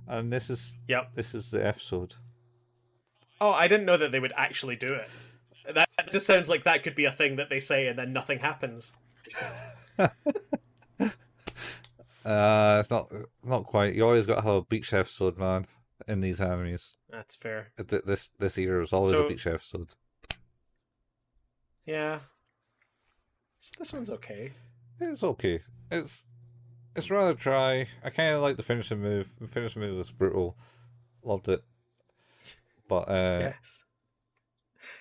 And this is the episode. Oh, I didn't know that they would actually do it. That just sounds like that could be a thing that they say and then nothing happens. It's not quite. You always got to have a beach episode, man, in these animes. That's fair. This era was always a beach episode. Yeah. This one's okay. It's okay. It's rather dry. I kind of like the finishing move. The finishing move was brutal. Loved it. But Yes.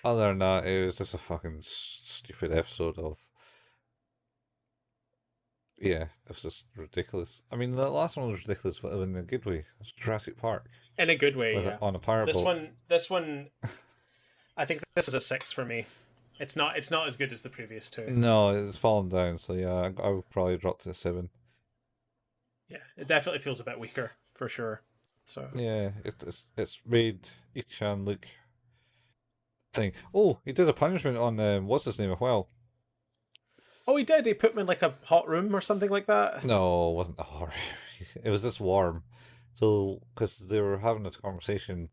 other than that, it was just a fucking stupid episode of. Yeah, it was just ridiculous. I mean, the last one was ridiculous, but in a good way. It's Jurassic Park. In a good way, yeah. On a powerboat. This one I think this is a 6 for me. It's not as good as the previous two. No, it's fallen down. So yeah, I would probably drop to a 7. Yeah, it definitely feels a bit weaker for sure. So Yeah, it's made Icchan look thing. Oh, he did a punishment on what's his name as well. oh, he did. He put him in like a hot room or something like that. No, it wasn't a horror. It was just warm. So, because they were having a conversation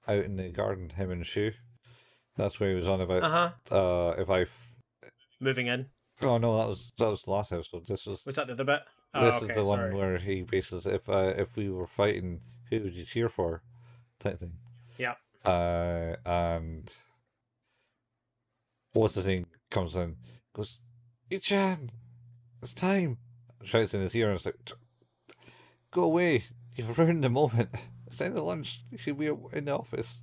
out in the garden, him and Shu. That's where he was on about. Uh huh. If I. Moving in. Oh no, that was the last episode. This was Was that the other bit? Oh, this is okay. the one Sorry. where he basically says, if we were fighting, who would you cheer for? Type thing. Yeah. And what's the thing comes in, goes, Icchan, it's time. Shouts in his ear and it's like, go away, you've ruined the moment. It's the end of lunch, you should be in the office.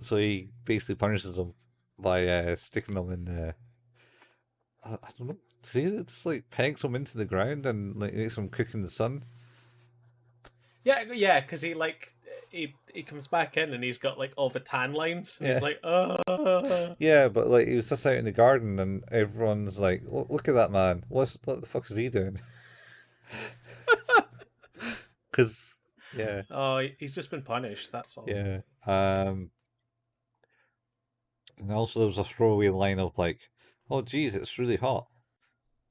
So he basically punishes him by sticking him in I don't know, see, it just like pegs him into the ground and like makes him cook in the sun. Yeah, because he comes back in and he's got like all the tan lines. And Yeah. he's like, Yeah, but like he was just out in the garden and everyone's like, look at that man. What the fuck is he doing? Because yeah, oh, he's just been punished. That's all. yeah. And also there was a throwaway line of like, oh geez, it's really hot,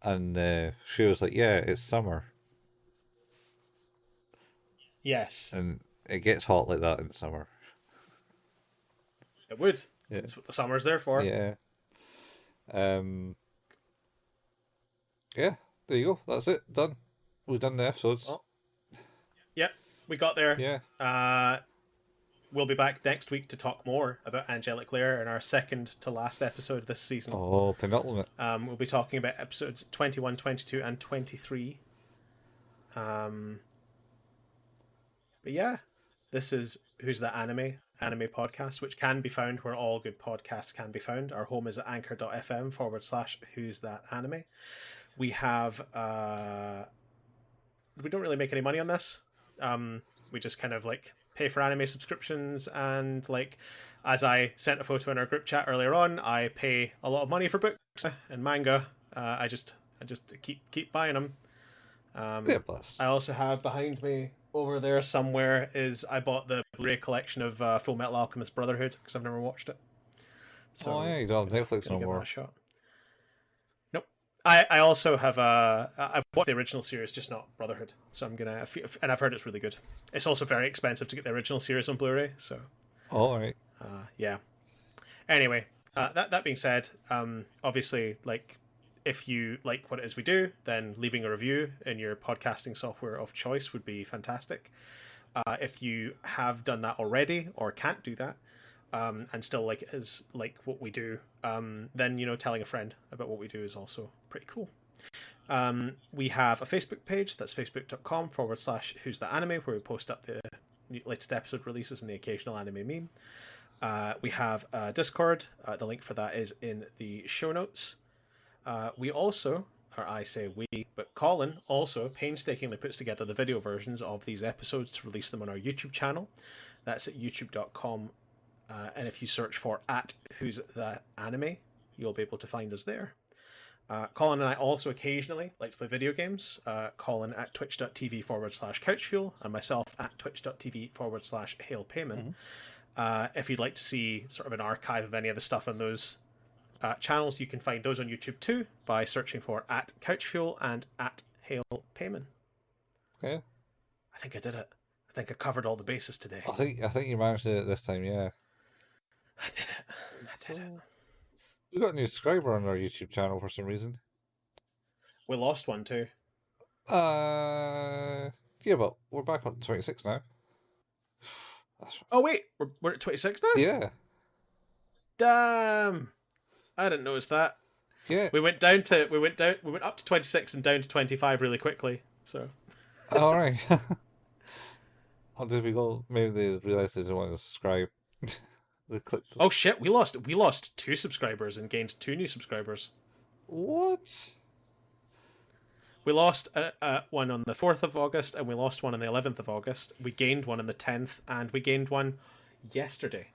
and she was like, yeah, it's summer, Yes, and it gets hot like that in summer. it would. Yeah, That's what the summer's there for. yeah. Yeah. There you go. That's it. Done. We've done the episodes. Oh. Yep, we got there. Yeah. We'll be back next week to talk more about Angelic Lair in our second to last episode this season. Oh, penultimate. We'll be talking about episodes 21, 22, and 23. But yeah, this is Who's That Anime podcast, which can be found where all good podcasts can be found. Our home is at anchor.fm/Who's That Anime. We have we don't really make any money on this. We just kind of like pay for anime subscriptions, and like as I sent a photo in our group chat earlier on, I pay a lot of money for books and manga. I just keep buying them. Yeah, bless. I also have behind me over there somewhere is I bought the Blu-ray collection of Full Metal Alchemist Brotherhood because I've never watched it. So Oh yeah, you don't have Netflix no give that more. a shot. Nope. I also have I've watched the original series, just not Brotherhood. So I'm gonna, and I've heard it's really good. It's also very expensive to get the original series on Blu-ray. So Oh, all right. yeah. Anyway, that being said, obviously, like, if you like what it is we do, then leaving a review in your podcasting software of choice would be fantastic. If you have done that already or can't do that, and still like what we do, then telling a friend about what we do is also pretty cool. We have a Facebook page, that's facebook.com/Who's That Anime, where we post up the latest episode releases and the occasional anime meme. We have a Discord. The link for that is in the show notes. We also, or I say we, but Colin also painstakingly puts together the video versions of these episodes to release them on our YouTube channel. That's at youtube.com. And if you search for @Who's That Anime, you'll be able to find us there. Colin and I also occasionally like to play video games. Colin at twitch.tv/couchfuel and myself at twitch.tv/hailpayman. If you'd like to see sort of an archive of any of the stuff on those channels, you can find those on YouTube too by searching for @couchfuel and @hailpayman. Okay. I think I did it. I think I covered all the bases today. I think you managed it this time. Yeah. I did it. We got a new subscriber on our YouTube channel for some reason. We lost one too. Yeah, but we're back on 26 now. That's right. Oh wait, we're at 26 now? Yeah. Damn. I didn't notice that. Yeah. We went up to 26 and down to 25 really quickly. So All right. How did we go? Maybe they realised they didn't want to subscribe. They clicked. oh shit, we lost 2 subscribers and gained 2 new subscribers. What? We lost one on the 4th of August and we lost one on the 11th of August. We gained one on the 10th and we gained one yesterday.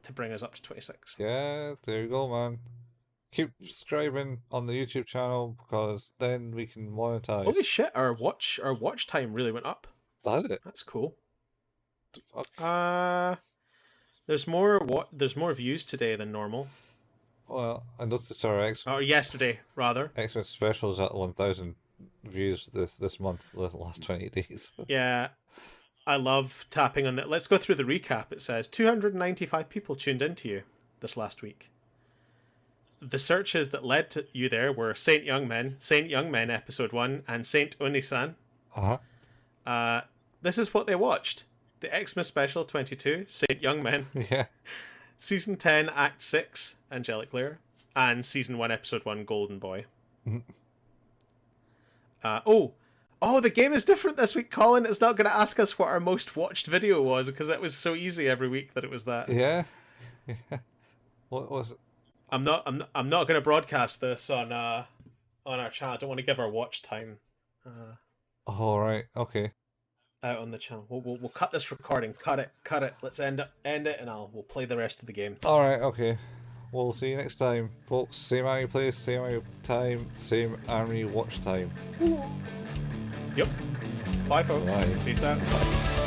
to bring us up to 26. Yeah, there you go, man. Keep subscribing on the YouTube channel because then we can monetize. Holy shit! Our watch time really went up. Does it? That's cool. Okay. There's more views today than normal. Well, I noticed our Or yesterday, rather. Xmas specials at 1,000 views this month, the last 20 days. Yeah, I love tapping on that. Let's go through the recap. It says 295 people tuned into you this last week. The searches that led to you there were Saint Young Men Episode 1, and Saint Oni-san. Uh-huh. This is what they watched. The Xmas Special 22, Saint Young Men. Yeah. Season 10, Act 6, Angelic, and Season 1, Episode 1, Golden Boy. The game is different this week, Colin. It's not going to ask us what our most watched video was, because that was so easy every week that it was that. Yeah. What was it? I'm not going to broadcast this on our channel. I don't want to give our watch time. All right. Okay. Out on the channel. We'll cut this recording. Cut it. Let's end it, and we'll play the rest of the game. All right. Okay. We'll see you next time, folks. Same army place, same army time, same army watch time. Yep. Bye, folks. Bye. Peace out. Bye.